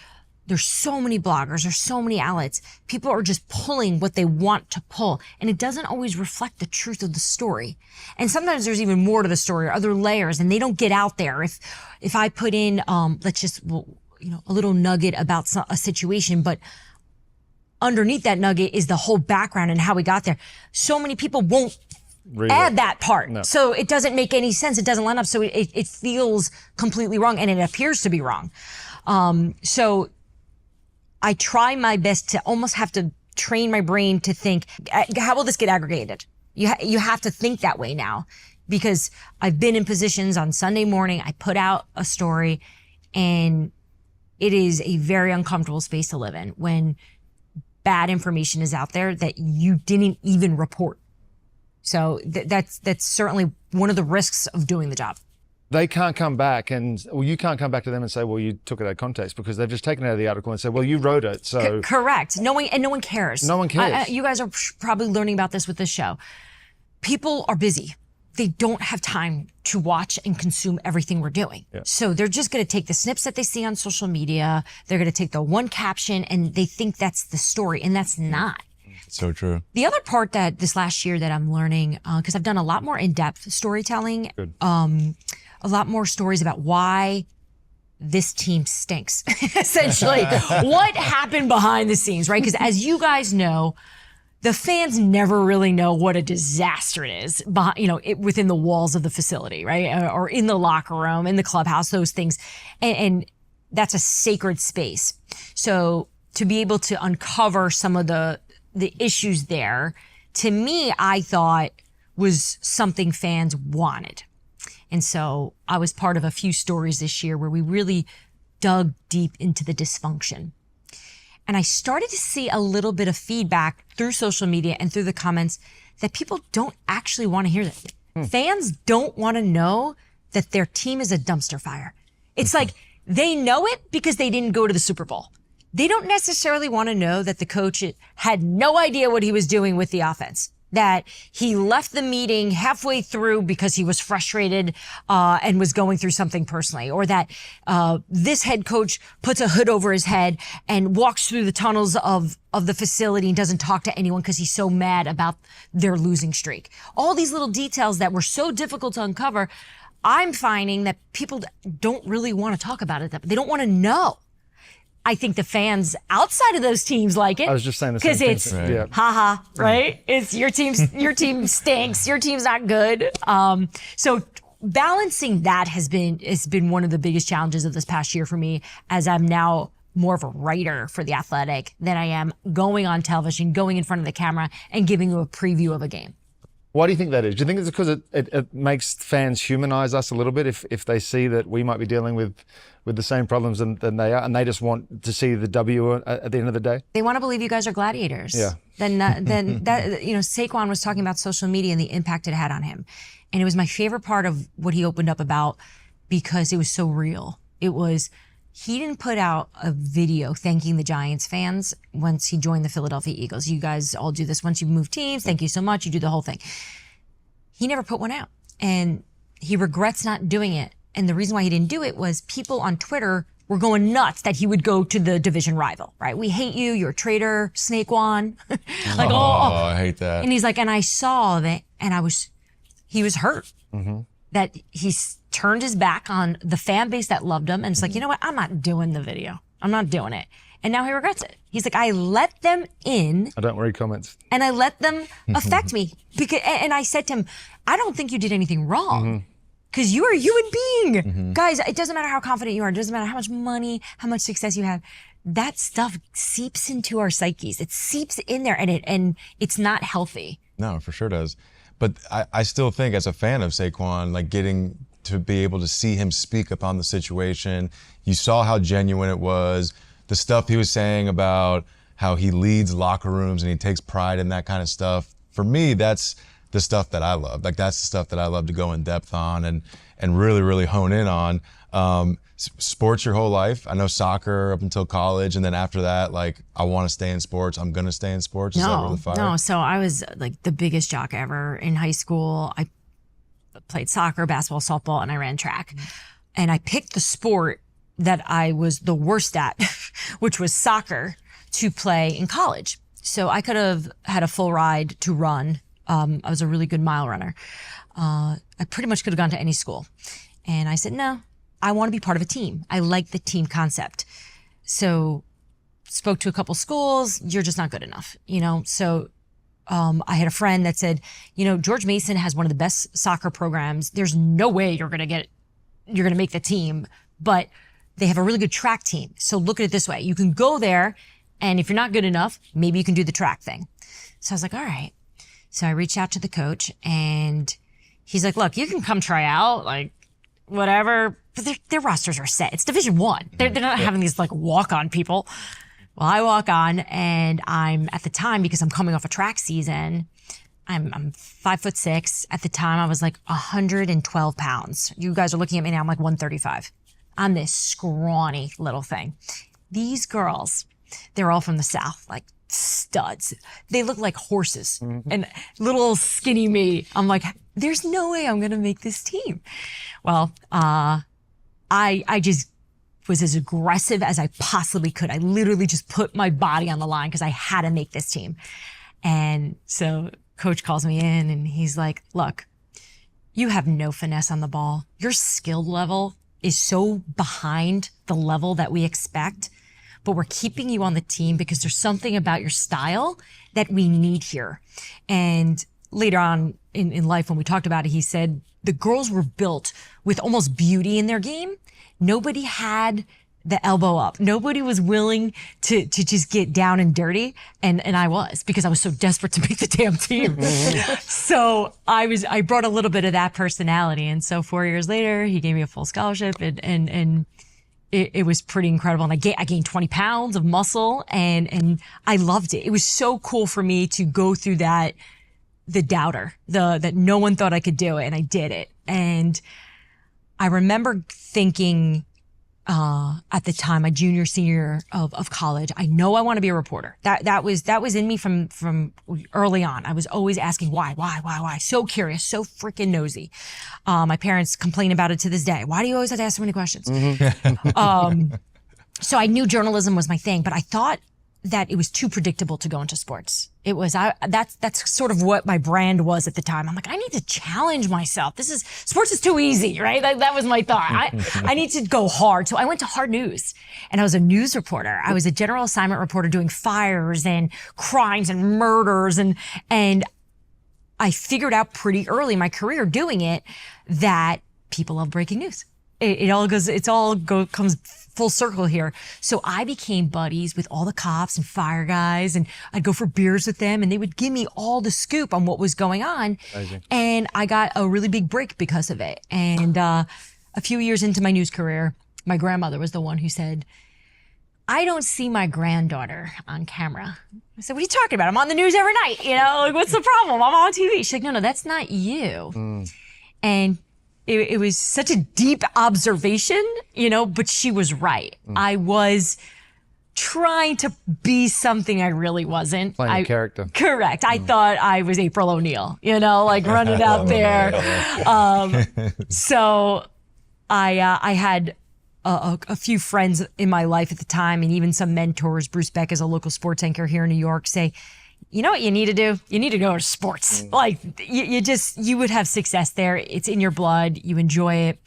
Speaker 1: there's so many bloggers, there's so many outlets. People are just pulling what they want to pull, and it doesn't always reflect the truth of the story. And sometimes there's even more to the story or other layers, and they don't get out there. If I put in, a little nugget about a situation, but underneath that nugget is the whole background and how we got there. So many people won't add that part. No. So it doesn't make any sense. It doesn't line up. So it feels completely wrong, and it appears to be wrong. So I try my best to almost have to train my brain to think, how will this get aggregated? You have to think that way now, because I've been in positions on Sunday morning, I put out a story, and it is a very uncomfortable space to live in when bad information is out there that you didn't even report. So that's certainly one of the risks of doing the job.
Speaker 2: They can't come back you can't come back to them and say, well, you took it out of context, because they've just taken it out of the article and said, well, you wrote it. So
Speaker 1: correct. No one cares.
Speaker 2: No one cares.
Speaker 1: You guys are probably learning about this with this show. People are busy. They don't have time to watch and consume everything we're doing.
Speaker 2: Yeah.
Speaker 1: So they're just going to take the snips that they see on social media. They're going to take the one caption and they think that's the story, and that's not.
Speaker 3: So true.
Speaker 1: The other part that this last year that I'm learning, because I've done a lot more in-depth storytelling, a lot more stories about why this team stinks, essentially. What happened behind the scenes, right? Because as you guys know, the fans never really know what a disaster it is, within the walls of the facility, right? Or in the locker room, in the clubhouse, those things. And that's a sacred space. So to be able to uncover some of the issues there, to me, I thought was something fans wanted. And so I was part of a few stories this year where we really dug deep into the dysfunction. And I started to see a little bit of feedback through social media and through the comments that people don't actually want to hear that. Fans don't want to know that their team is a dumpster fire. It's like they know it because they didn't go to the Super Bowl. They don't necessarily want to know that the coach had no idea what he was doing with the offense, that he left the meeting halfway through because he was frustrated and was going through something personally, or that this head coach puts a hood over his head and walks through the tunnels of the facility and doesn't talk to anyone because he's so mad about their losing streak. All these little details that were so difficult to uncover, I'm finding that people don't really want to talk about it. They don't want to know. I think the fans outside of those teams like it.
Speaker 2: I was just saying the same thing.
Speaker 1: Because it's haha, right? It's your team stinks. Your team's not good. So balancing that has been one of the biggest challenges of this past year for me, as I'm now more of a writer for The Athletic than I am going on television, going in front of the camera and giving you a preview of a game.
Speaker 2: Why do you think that is? Do you think it's because it makes fans humanize us a little bit if they see that we might be dealing with the same problems than they are, and they just want to see the W at the end of the day?
Speaker 1: They want to believe you guys are gladiators.
Speaker 2: Yeah.
Speaker 1: Then that, Saquon was talking about social media and the impact it had on him. And it was my favorite part of what he opened up about because it was so real. He didn't put out a video thanking the Giants fans once he joined the Philadelphia Eagles. You guys all do this once you move teams. Thank you so much. You do the whole thing. He never put one out, and he regrets not doing it. And the reason why he didn't do it was people on Twitter were going nuts that he would go to the division rival, right? We hate you. You're a traitor, Saquon.
Speaker 3: I hate that.
Speaker 1: And he's like, and I saw that, and he was hurt that he turned his back on the fan base that loved him. And it's like, you know what? I'm not doing the video. I'm not doing it. And now he regrets it. He's like, I let them in.
Speaker 2: I don't read comments.
Speaker 1: And I let them affect me. And I said to him, I don't think you did anything wrong. Because you are a human being. Guys, it doesn't matter how confident you are. It doesn't matter how much money, how much success you have. That stuff seeps into our psyches. It seeps in there, and it's not healthy.
Speaker 3: No, for sure does. But I still think, as a fan of Saquon, like getting to be able to see him speak up on the situation, you saw how genuine it was. The stuff he was saying about how he leads locker rooms and he takes pride in that kind of stuff. For me, that's the stuff that I love. Like, that's the stuff that I love to go in depth on and really, really hone in on. Sports your whole life. I know soccer up until college, and then after that, like, I want to stay in sports. I'm going to stay in sports. Is that where the fire?
Speaker 1: No. So I was like the biggest jock ever in high school. I played soccer, basketball, softball, and I ran track. And I picked the sport that I was the worst at, which was soccer, to play in college. So I could have had a full ride to run. I was a really good mile runner. I pretty much could have gone to any school. And I said, no, I want to be part of a team. I like the team concept. So spoke to a couple schools. You're just not good enough, So I had a friend that said, George Mason has one of the best soccer programs. There's no way you're going to make the team, but they have a really good track team. So look at it this way. You can go there, and if you're not good enough, maybe you can do the track thing. So I was like, all right. So I reached out to the coach, and he's like, look, you can come try out, like, whatever. But their rosters are set. It's Division I. They're not having these, like, walk-on people. Well, I walk on, and I'm, at the time, because I'm coming off a track season, I'm 5'6". At the time, I was like 112 pounds. You guys are looking at me now, I'm like 135. I'm this scrawny little thing. These girls, they're all from the South, like studs. They look like horses. And little skinny me, I'm like, there's no way I'm going to make this team. Well, I just was as aggressive as I possibly could. I literally just put my body on the line because I had to make this team. And so coach calls me in and he's like, look, you have no finesse on the ball. Your skill level is so behind the level that we expect, but we're keeping you on the team because there's something about your style that we need here. And later on in life, when we talked about it, he said the girls were built with almost beauty in their game. Nobody had the elbow up. Nobody was willing to just get down and dirty. And I was, because I was so desperate to make the damn team. So I brought a little bit of that personality. And so 4 years later, he gave me a full scholarship and it was pretty incredible. And I gained 20 pounds of muscle and I loved it. It was so cool for me to go through that, the doubter, that no one thought I could do it. And I did it. And I remember thinking, at the time, my senior of college, I know I want to be a reporter. That was in me from early on. I was always asking why? So curious, so freaking nosy. My parents complain about it to this day. Why do you always have to ask so many questions? So I knew journalism was my thing, but I thought that it was too predictable to go into sports. It was, that's sort of what my brand was at the time. I'm like, I need to challenge myself. Sports is too easy, right? That was my thought. I need to go hard. So I went to Hard News and I was a news reporter. I was a general assignment reporter doing fires and crimes and murders. And I figured out pretty early in my career doing it that people love breaking news. It all comes full circle here. So I became buddies with all the cops and fire guys, and I'd go for beers with them, and they would give me all the scoop on what was going on. Amazing. And I got a really big break because of it. And a few years into my news career, my grandmother was the one who said, I don't see my granddaughter on camera. I said, what are you talking about? I'm on the news every night. Like, what's the problem? I'm on TV. She's like, no, that's not you. And it was such a deep observation, but she was right. I was trying to be something I really wasn't.
Speaker 2: Playing a character.
Speaker 1: Correct. I thought I was April O'Neil, like running out there. So I had a few friends in my life at the time, and even some mentors. Bruce Beck is a local sports anchor here in New York, say, you know what you need to do? You need to go to sports. Like you would have success there. It's in your blood. You enjoy it.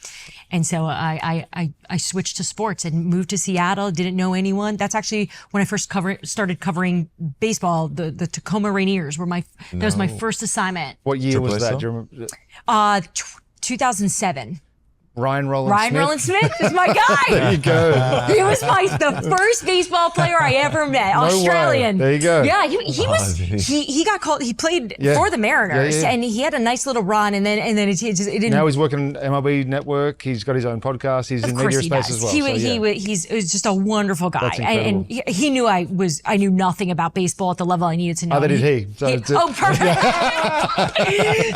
Speaker 1: And so I switched to sports and moved to Seattle. Didn't know anyone. That's actually when I first started covering baseball. The Tacoma Rainiers that was my first assignment.
Speaker 2: What year was that? Do you remember?
Speaker 1: 2007.
Speaker 2: Ryan Rollins Smith
Speaker 1: is my guy.
Speaker 2: There you go.
Speaker 1: He was the first baseball player I ever met. No Australian.
Speaker 2: Way. There you go.
Speaker 1: Yeah, he got called. He played for the Mariners, and he had a nice little run, and then it didn't.
Speaker 2: Now he's working on MLB Network. He's got his own podcast. He's in media space as well.
Speaker 1: He's just a wonderful guy, and he knew I knew nothing about baseball at the level I needed to know.
Speaker 2: Oh, that did he? So
Speaker 1: perfect.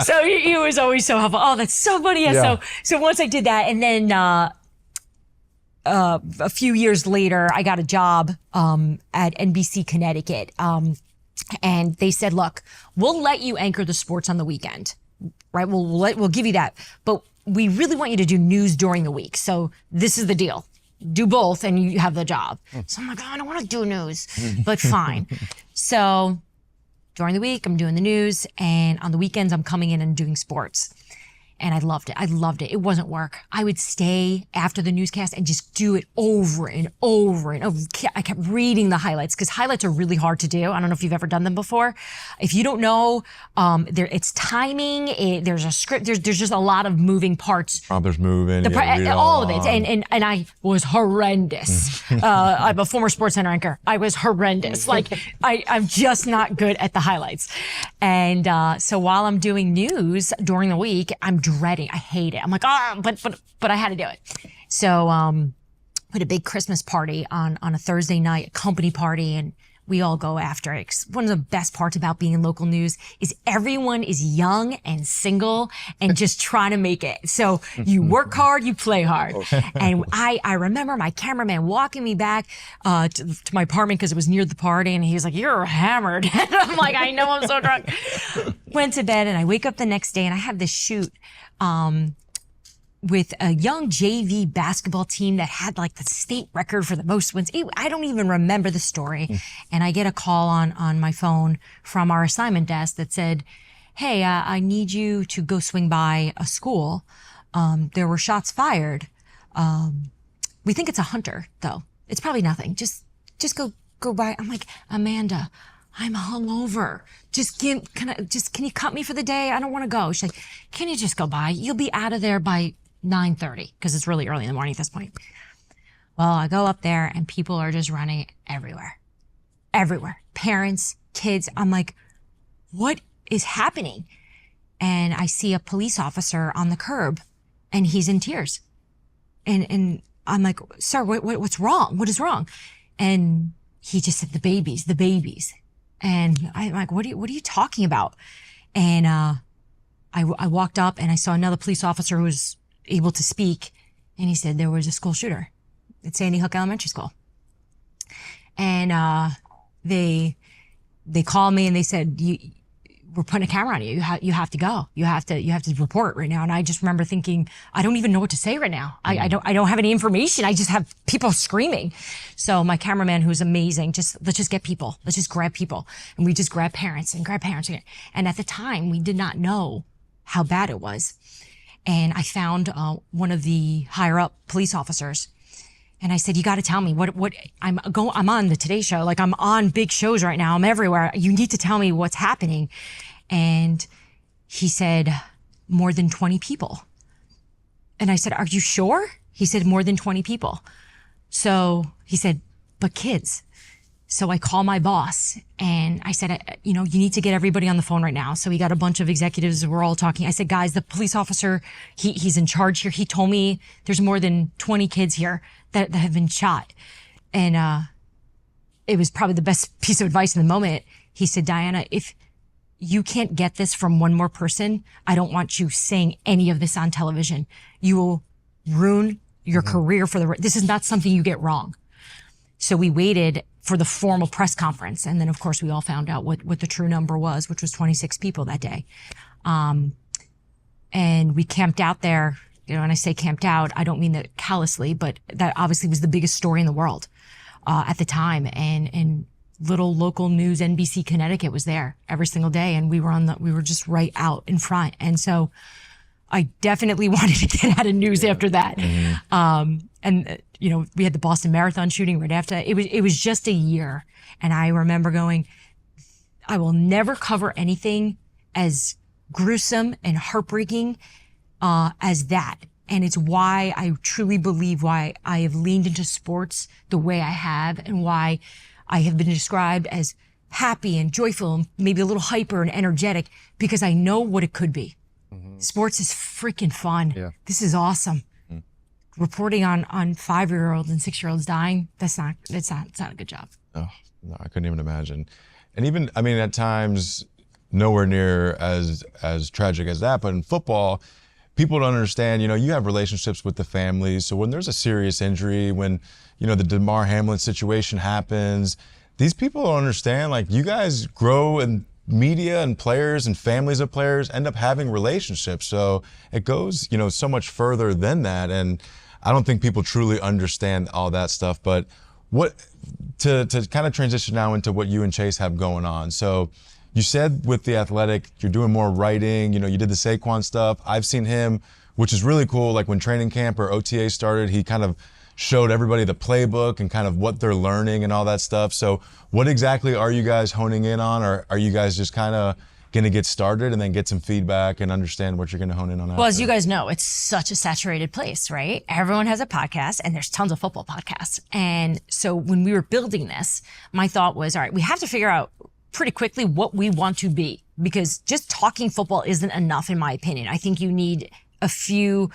Speaker 1: So he was always so helpful. Oh, that's so funny. Yeah. So once I did that, and then a few years later, I got a job at NBC Connecticut, and they said, "Look, we'll let you anchor the sports on the weekend, right? We'll give you that, but we really want you to do news during the week. So this is the deal: do both, and you have the job." So I'm like, "Oh, I don't want to do news, but fine." So during the week, I'm doing the news, and on the weekends, I'm coming in and doing sports. And I loved it. It wasn't work. I would stay after the newscast and just do it over and over and over. I kept reading the highlights because highlights are really hard to do. I don't know if you've ever done them before. If you don't know, it's timing. There's a script. There's just a lot of moving parts.
Speaker 3: Prompters moving.
Speaker 1: All of it. And I was horrendous. I'm a former sports center anchor. I was horrendous. Like I'm just not good at the highlights. And so while I'm doing news during the week, I'm dreading. I hate it. I'm like, but I had to do it. So we had a big Christmas party on a Thursday night, a company party, and we all go after it. 'Cause one of the best parts about being in local news is everyone is young and single and just trying to make it. So you work hard, you play hard. And I remember my cameraman walking me back to my apartment because it was near the party, and he was like, "You're hammered." And I'm like, "I know, I'm so drunk." Went to bed, and I wake up the next day, and I have this shoot with a young JV basketball team that had like the state record for the most wins. I don't even remember the story. And I get a call on my phone from our assignment desk that said, "Hey, I need you to go swing by a school. There were shots fired. We think it's a hunter though. It's probably nothing. Just go by." I'm like, "Amanda, I'm hungover. Can you cut me for the day? I don't want to go." She's like, "Can you just go by? You'll be out of there by 9:30 because it's really early in the morning at this point." Well, I go up there and people are just running everywhere. Parents, kids. I'm like, what is happening? And I see a police officer on the curb and he's in tears. And I'm like, "Sir, what's wrong? What is wrong?" And he just said, the babies. And I'm like, what are you talking about? And I walked up and I saw another police officer who was able to speak, and he said there was a school shooter at Sandy Hook Elementary School. And they called me and they said, "We're putting a camera on you. You have to go. You have to report right now." And I just remember thinking, I don't even know what to say right now. I don't have any information. I just have people screaming. So my cameraman, who's amazing, let's just get people. Let's just grab people. And we just grab parents. And at the time, we did not know how bad it was. And I found one of the higher up police officers. And I said, "You got to tell me what I'm on the Today Show. Like, I'm on big shows right now. I'm everywhere. You need to tell me what's happening." And he said, "More than 20 people." And I said, "Are you sure?" He said, "More than 20 people." So he said, "But kids." So I call my boss and I said, "You need to get everybody on the phone right now." So we got a bunch of executives. We're all talking. I said, "Guys, the police officer, he's in charge here. He told me there's more than 20 kids here that have been shot." And it was probably the best piece of advice in the moment. He said, "Dianna, if you can't get this from one more person, I don't want you saying any of this on television. You will ruin your career this is not something you get wrong." So we waited for the formal press conference. And then of course we all found out what the true number was, which was 26 people that day. And we camped out there. When I say camped out, I don't mean that callously, but that obviously was the biggest story in the world, at the time. And little local news, NBC Connecticut was there every single day. And we were just right out in front. And so I definitely wanted to get out of news after that. And we had the Boston Marathon shooting right after. It was just a year. And I remember going, I will never cover anything as gruesome and heartbreaking as that. And it's why I truly believe why I have leaned into sports the way I have, and why I have been described as happy and joyful and maybe a little hyper and energetic, because I know what it could be. Sports is freaking fun. Yeah. This is awesome. Reporting on 5-year-olds and 6-year-olds dying, it's not a good job.
Speaker 3: Oh, no, I couldn't even imagine. And even, at times, nowhere near as tragic as that, but in football, people don't understand, you have relationships with the families. So when there's a serious injury, when, the DeMar Hamlin situation happens, these people don't understand, like, you guys grow and media and players and families of players end up having relationships. So it goes, so much further than that. And I don't think people truly understand all that stuff. But to kind of transition now into what you and Chase have going on. So you said with The Athletic, you're doing more writing, you did the Saquon stuff. I've seen him, which is really cool. Like when training camp or OTA started, he kind of showed everybody the playbook and kind of what they're learning and all that stuff. So what exactly are you guys honing in on? Or are you guys just kind of going to get started and then get some feedback and understand what you're going to hone in on?
Speaker 1: Well, as you guys know, it's such a saturated place, right? Everyone has a podcast and there's tons of football podcasts. And so when we were building this, my thought was, all right, we have to figure out pretty quickly what we want to be, because just talking football isn't enough, in my opinion. I think you need a few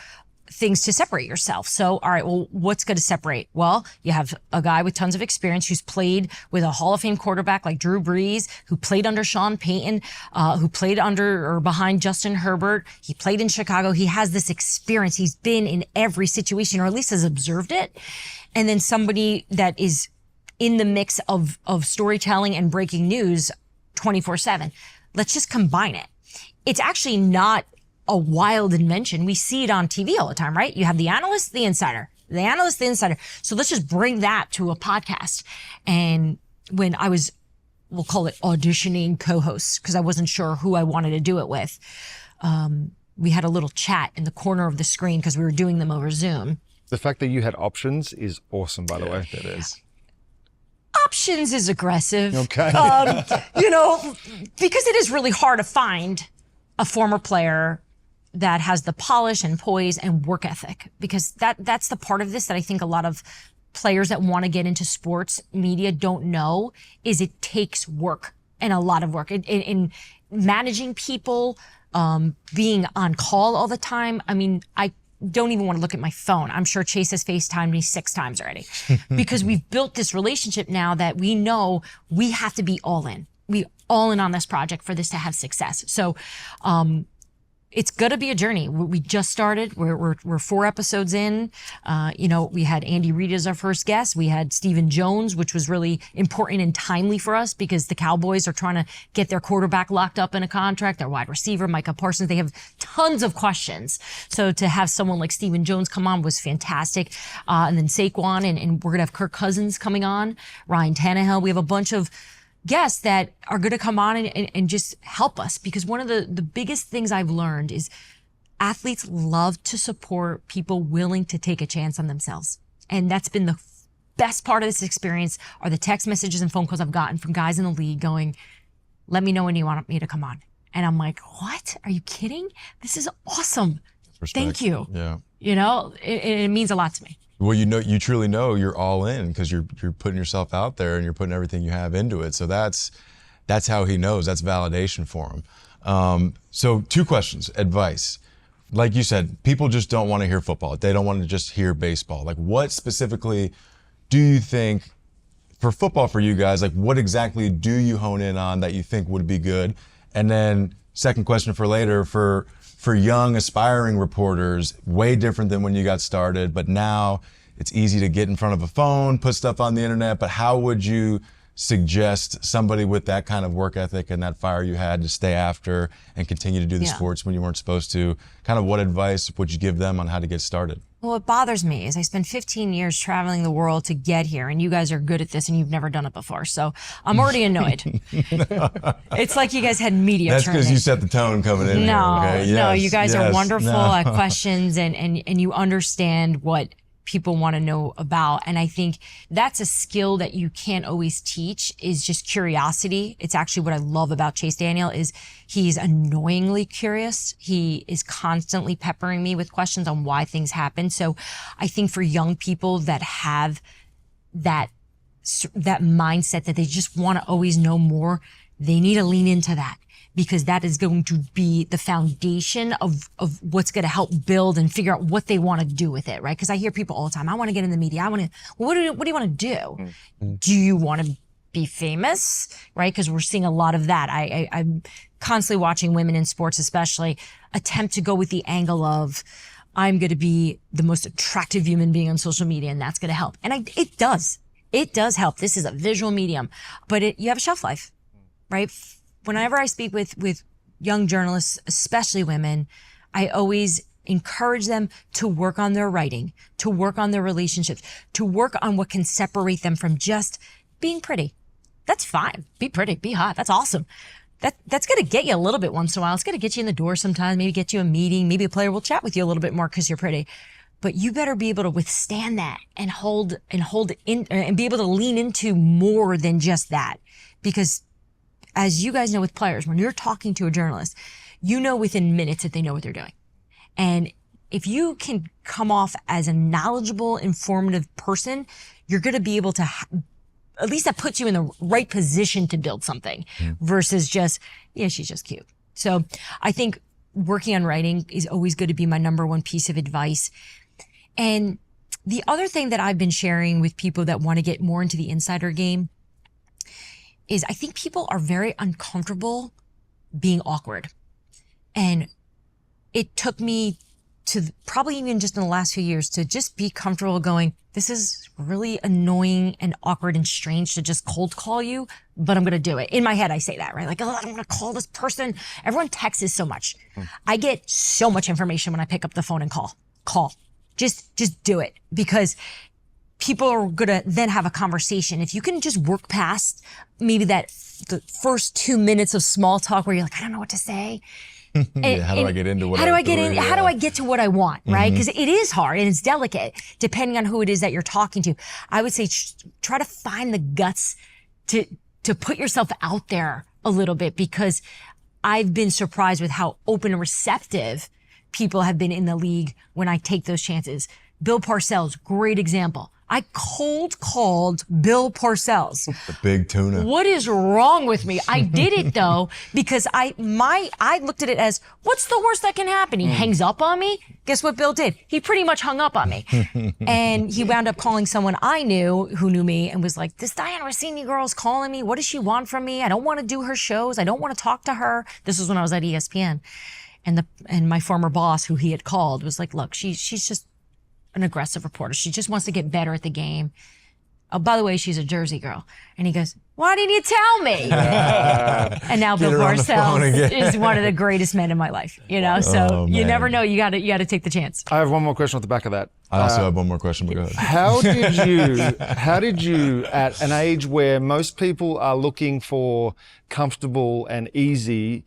Speaker 1: things to separate yourself. So, all right, well, what's going to separate? Well, you have a guy with tons of experience who's played with a Hall of Fame quarterback like Drew Brees, who played under Sean Payton, who played under or behind Justin Herbert. He played in Chicago. He has this experience. He's been in every situation, or at least has observed it. And then somebody that is in the mix of storytelling and breaking news 24/7. Let's just combine it. It's actually not a wild invention. We see it on TV all the time, right? You have the analyst, the insider, the analyst, the insider. So let's just bring that to a podcast. And when I was, we'll call it auditioning co-hosts, because I wasn't sure who I wanted to do it with, we had a little chat in the corner of the screen because we were doing them over Zoom.
Speaker 2: The fact that you had options is awesome, by the way.
Speaker 3: It is.
Speaker 1: Options is aggressive.
Speaker 2: Okay.
Speaker 1: Because it is really hard to find a former player that has the polish and poise and work ethic, because that's the part of this that I think a lot of players that want to get into sports media don't know, is it takes work, and a lot of work in managing people, being on call all the time. I mean, I don't even want to look at my phone. I'm sure Chase has FaceTimed me 6 times already because we've built this relationship now that we know we have to be all in. We all in on this project for this to have success. So, it's going to be a journey. We just started. We're 4 episodes in. We had Andy Reid as our first guest. We had Stephen Jones, which was really important and timely for us because the Cowboys are trying to get their quarterback locked up in a contract, their wide receiver, Micah Parsons. They have tons of questions. So to have someone like Stephen Jones come on was fantastic. And then Saquon, and we're going to have Kirk Cousins coming on, Ryan Tannehill. We have a bunch of guests that are going to come on and just help us, because one of the biggest things I've learned is athletes love to support people willing to take a chance on themselves. And that's been the best part of this experience, are the text messages and phone calls I've gotten from guys in the league going, let me know when you want me to come on. And I'm like, what? Are you kidding? This is awesome.
Speaker 3: Respect.
Speaker 1: Thank you.
Speaker 3: Yeah.
Speaker 1: It means a lot to me.
Speaker 3: Well, you truly know you're all in because you're putting yourself out there and you're putting everything you have into it. So that's how he knows. That's validation for him. So 2 questions. Advice. Like you said, people just don't want to hear football. They don't want to just hear baseball. Like, what specifically do you think for football for you guys? Like, what exactly do you hone in on that you think would be good? And then second question for later, for young aspiring reporters, way different than when you got started, but now it's easy to get in front of a phone, put stuff on the internet, but how would you suggest somebody with that kind of work ethic and that fire you had to stay after and continue to do the sports when you weren't supposed to? Kind of what advice would you give them on how to get started?
Speaker 1: Well, what bothers me is I spent 15 years traveling the world to get here, and you guys are good at this and you've never done it before. So I'm already annoyed. It's like you guys had media
Speaker 3: That's
Speaker 1: training.
Speaker 3: because you set the tone coming in here, okay?
Speaker 1: No,
Speaker 3: Yes,
Speaker 1: you guys are
Speaker 3: yes,
Speaker 1: wonderful
Speaker 3: no.
Speaker 1: at questions and you understand what people want to know about. And I think that's a skill that you can't always teach, is just curiosity. It's actually what I love about Chase Daniel is he's annoyingly curious. He is constantly peppering me with questions on why things happen. So I think for young people that have that mindset that they just want to always know more, they need to lean into that, because that is going to be the foundation of what's going to help build and figure out what they want to do with it, right? Because I hear people all the time, I want to get in the media. What do you want to do? Mm-hmm. Do you want to be famous, right? Because we're seeing a lot of that. I'm constantly watching women in sports especially attempt to go with the angle of, I'm going to be the most attractive human being on social media and that's going to help. And it does. It does help. This is a visual medium, but you have a shelf life, right? Whenever I speak with young journalists, especially women, I always encourage them to work on their writing, to work on their relationships, to work on what can separate them from just being pretty. That's fine. Be pretty, be hot. That's awesome. That's going to get you a little bit once in a while. It's going to get you in the door sometimes, maybe get you a meeting. Maybe a player will chat with you a little bit more because you're pretty. But you better be able to withstand that and hold in and be able to lean into more than just that. Because as you guys know with players, when you're talking to a journalist, you know within minutes that they know what they're doing. And if you can come off as a knowledgeable, informative person, you're going to be able to, at least that puts you in the right position to build something versus just, yeah, she's just cute. So I think working on writing is always going to be my number one piece of advice. And the other thing that I've been sharing with people that want to get more into the insider game is I think people are very uncomfortable being awkward. And it took me to probably even just in the last few years to just be comfortable going, this is really annoying and awkward and strange to just cold call you, but I'm going to do it. In my head, I say that, right? Like, oh, I'm going to call this person. Everyone texts so much. I get so much information when I pick up the phone and call. Just do it, because people are going to then have a conversation. If you can just work past maybe the first 2 minutes of small talk where you're like, I don't know what to say.
Speaker 3: How do I get into what
Speaker 1: How do I get to what I want, right? Because it is hard and it's delicate depending on who it is that you're talking to. I would say try to find the guts to put yourself out there a little bit, because I've been surprised with how open and receptive people have been in the league when I take those chances. Bill Parcells, great example. I cold called Bill Parcells.
Speaker 3: The big tuna.
Speaker 1: What is wrong with me? I did it though, because I looked at it as, what's the worst that can happen? He hangs up on me. Guess what Bill did? He pretty much hung up on me. And he wound up calling someone I knew who knew me and was like, this Dianna Russini girl's calling me. What does she want from me? I don't want to do her shows. I don't want to talk to her. This was when I was at ESPN. And my former boss, who he had called, was like, look, she's just an aggressive reporter. She just wants to get better at the game. Oh, by the way, she's a Jersey girl. And he goes, why didn't you tell me? And now Bill Parcells is one of the greatest men in my life, you know? So you never know. You gotta take the chance.
Speaker 2: I have one more question at the back of that.
Speaker 3: I also have one more question, but go ahead.
Speaker 2: How did you, at an age where most people are looking for comfortable and easy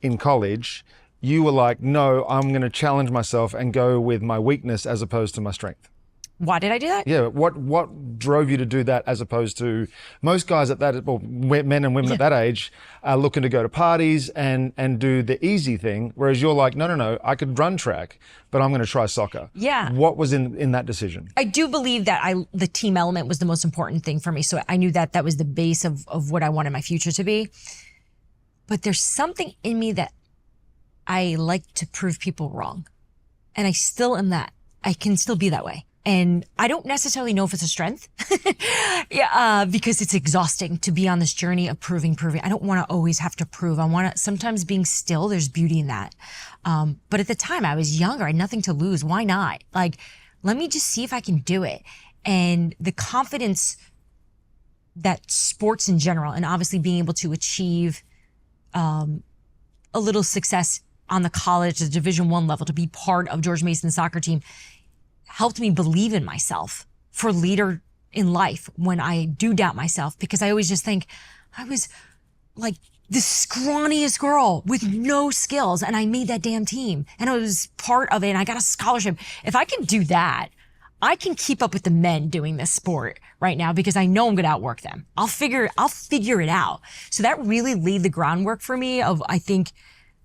Speaker 2: in college, you were like, no, I'm going to challenge myself and go with my weakness as opposed to my strength?
Speaker 1: Why did I do that?
Speaker 2: Yeah, what drove you to do that as opposed to most guys at that, well, men and women at that age are looking to go to parties and do the easy thing, whereas you're like, no, I could run track, but I'm going to try soccer.
Speaker 1: Yeah.
Speaker 2: What was in that decision?
Speaker 1: I do believe that the team element was the most important thing for me. So I knew that was the base of what I wanted my future to be. But there's something in me that I like to prove people wrong. And I still am that. I can still be that way. And I don't necessarily know if it's a strength. Because it's exhausting to be on this journey of proving. I don't want to always have to prove. I want to, sometimes being still, there's beauty in that. But at the time I was younger, I had nothing to lose. Why not? Like, let me just see if I can do it. And the confidence that sports in general, and obviously being able to achieve, a little success on the college, the Division I level, to be part of George Mason's soccer team, helped me believe in myself for later in life when I do doubt myself, because I always just think I was like the scrawniest girl with no skills and I made that damn team and I was part of it and I got a scholarship. If I can do that, I can keep up with the men doing this sport right now because I know I'm going to outwork them. I'll figure it out. So that really laid the groundwork for me of, I think,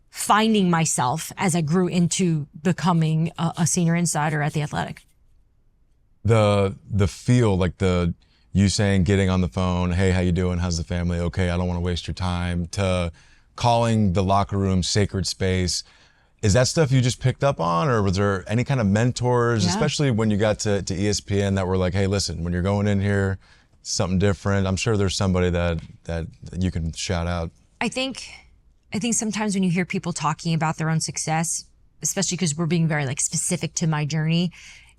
Speaker 1: finding myself as I grew into becoming a senior insider at The Athletic.
Speaker 3: The feel, like you saying, getting on the phone, hey, how you doing? How's the family? Okay, I don't want to waste your time, to calling the locker room sacred space. Is that stuff you just picked up on, or was there any kind of mentors, especially when you got to ESPN, that were like, hey, listen, when you're going in here, something different? I'm sure there's somebody that you can shout out.
Speaker 1: I think sometimes when you hear people talking about their own success, especially because we're being very specific to my journey,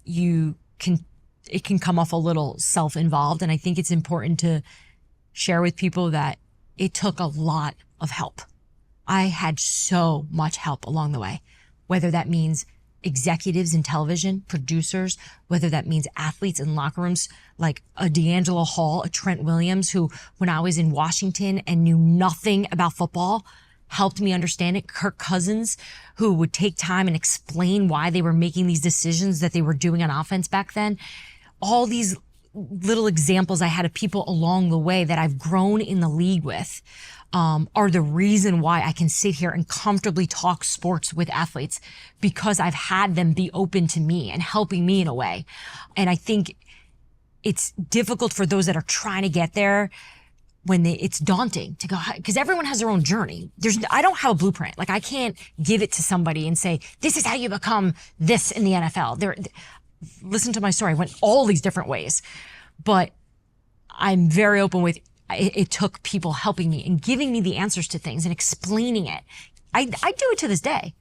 Speaker 1: it can come off a little self-involved. And I think it's important to share with people that it took a lot of help. I had so much help along the way, whether that means executives in television, producers, whether that means athletes in locker rooms like a D'Angelo Hall, a Trent Williams, who when I was in Washington and knew nothing about football, helped me understand it. Kirk Cousins, who would take time and explain why they were making these decisions that they were doing on offense back then. All these little examples I had of people along the way that I've grown in the league with are the reason why I can sit here and comfortably talk sports with athletes, because I've had them be open to me and helping me in a way. And I think it's difficult for those that are trying to get there. it's daunting to go, because everyone has their own journey. I don't have a blueprint. Like I can't give it to somebody and say, this is how you become this in the NFL. Listen to my story. I went all these different ways, but I'm very open with, it took people helping me and giving me the answers to things and explaining it. I do it to this day.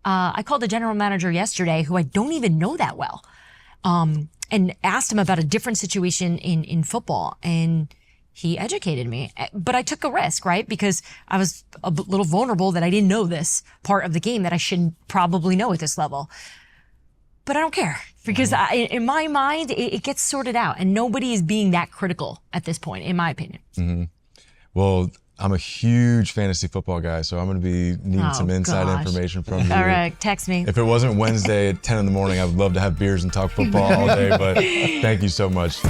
Speaker 1: I called the general manager yesterday who I don't even know that well, and asked him about a different situation in football, and he educated me. But I took a risk, right? Because I was a little vulnerable that I didn't know this part of the game that I should probably know at this level. But I don't care, because in my mind, it gets sorted out, and nobody is being that critical at this point, in my opinion.
Speaker 3: Mm-hmm. Well, I'm a huge fantasy football guy, so I'm going to be needing some inside information from you.
Speaker 1: All right, text me.
Speaker 3: If it wasn't Wednesday at 10 in the morning, I would love to have beers and talk football all day, but thank you so much.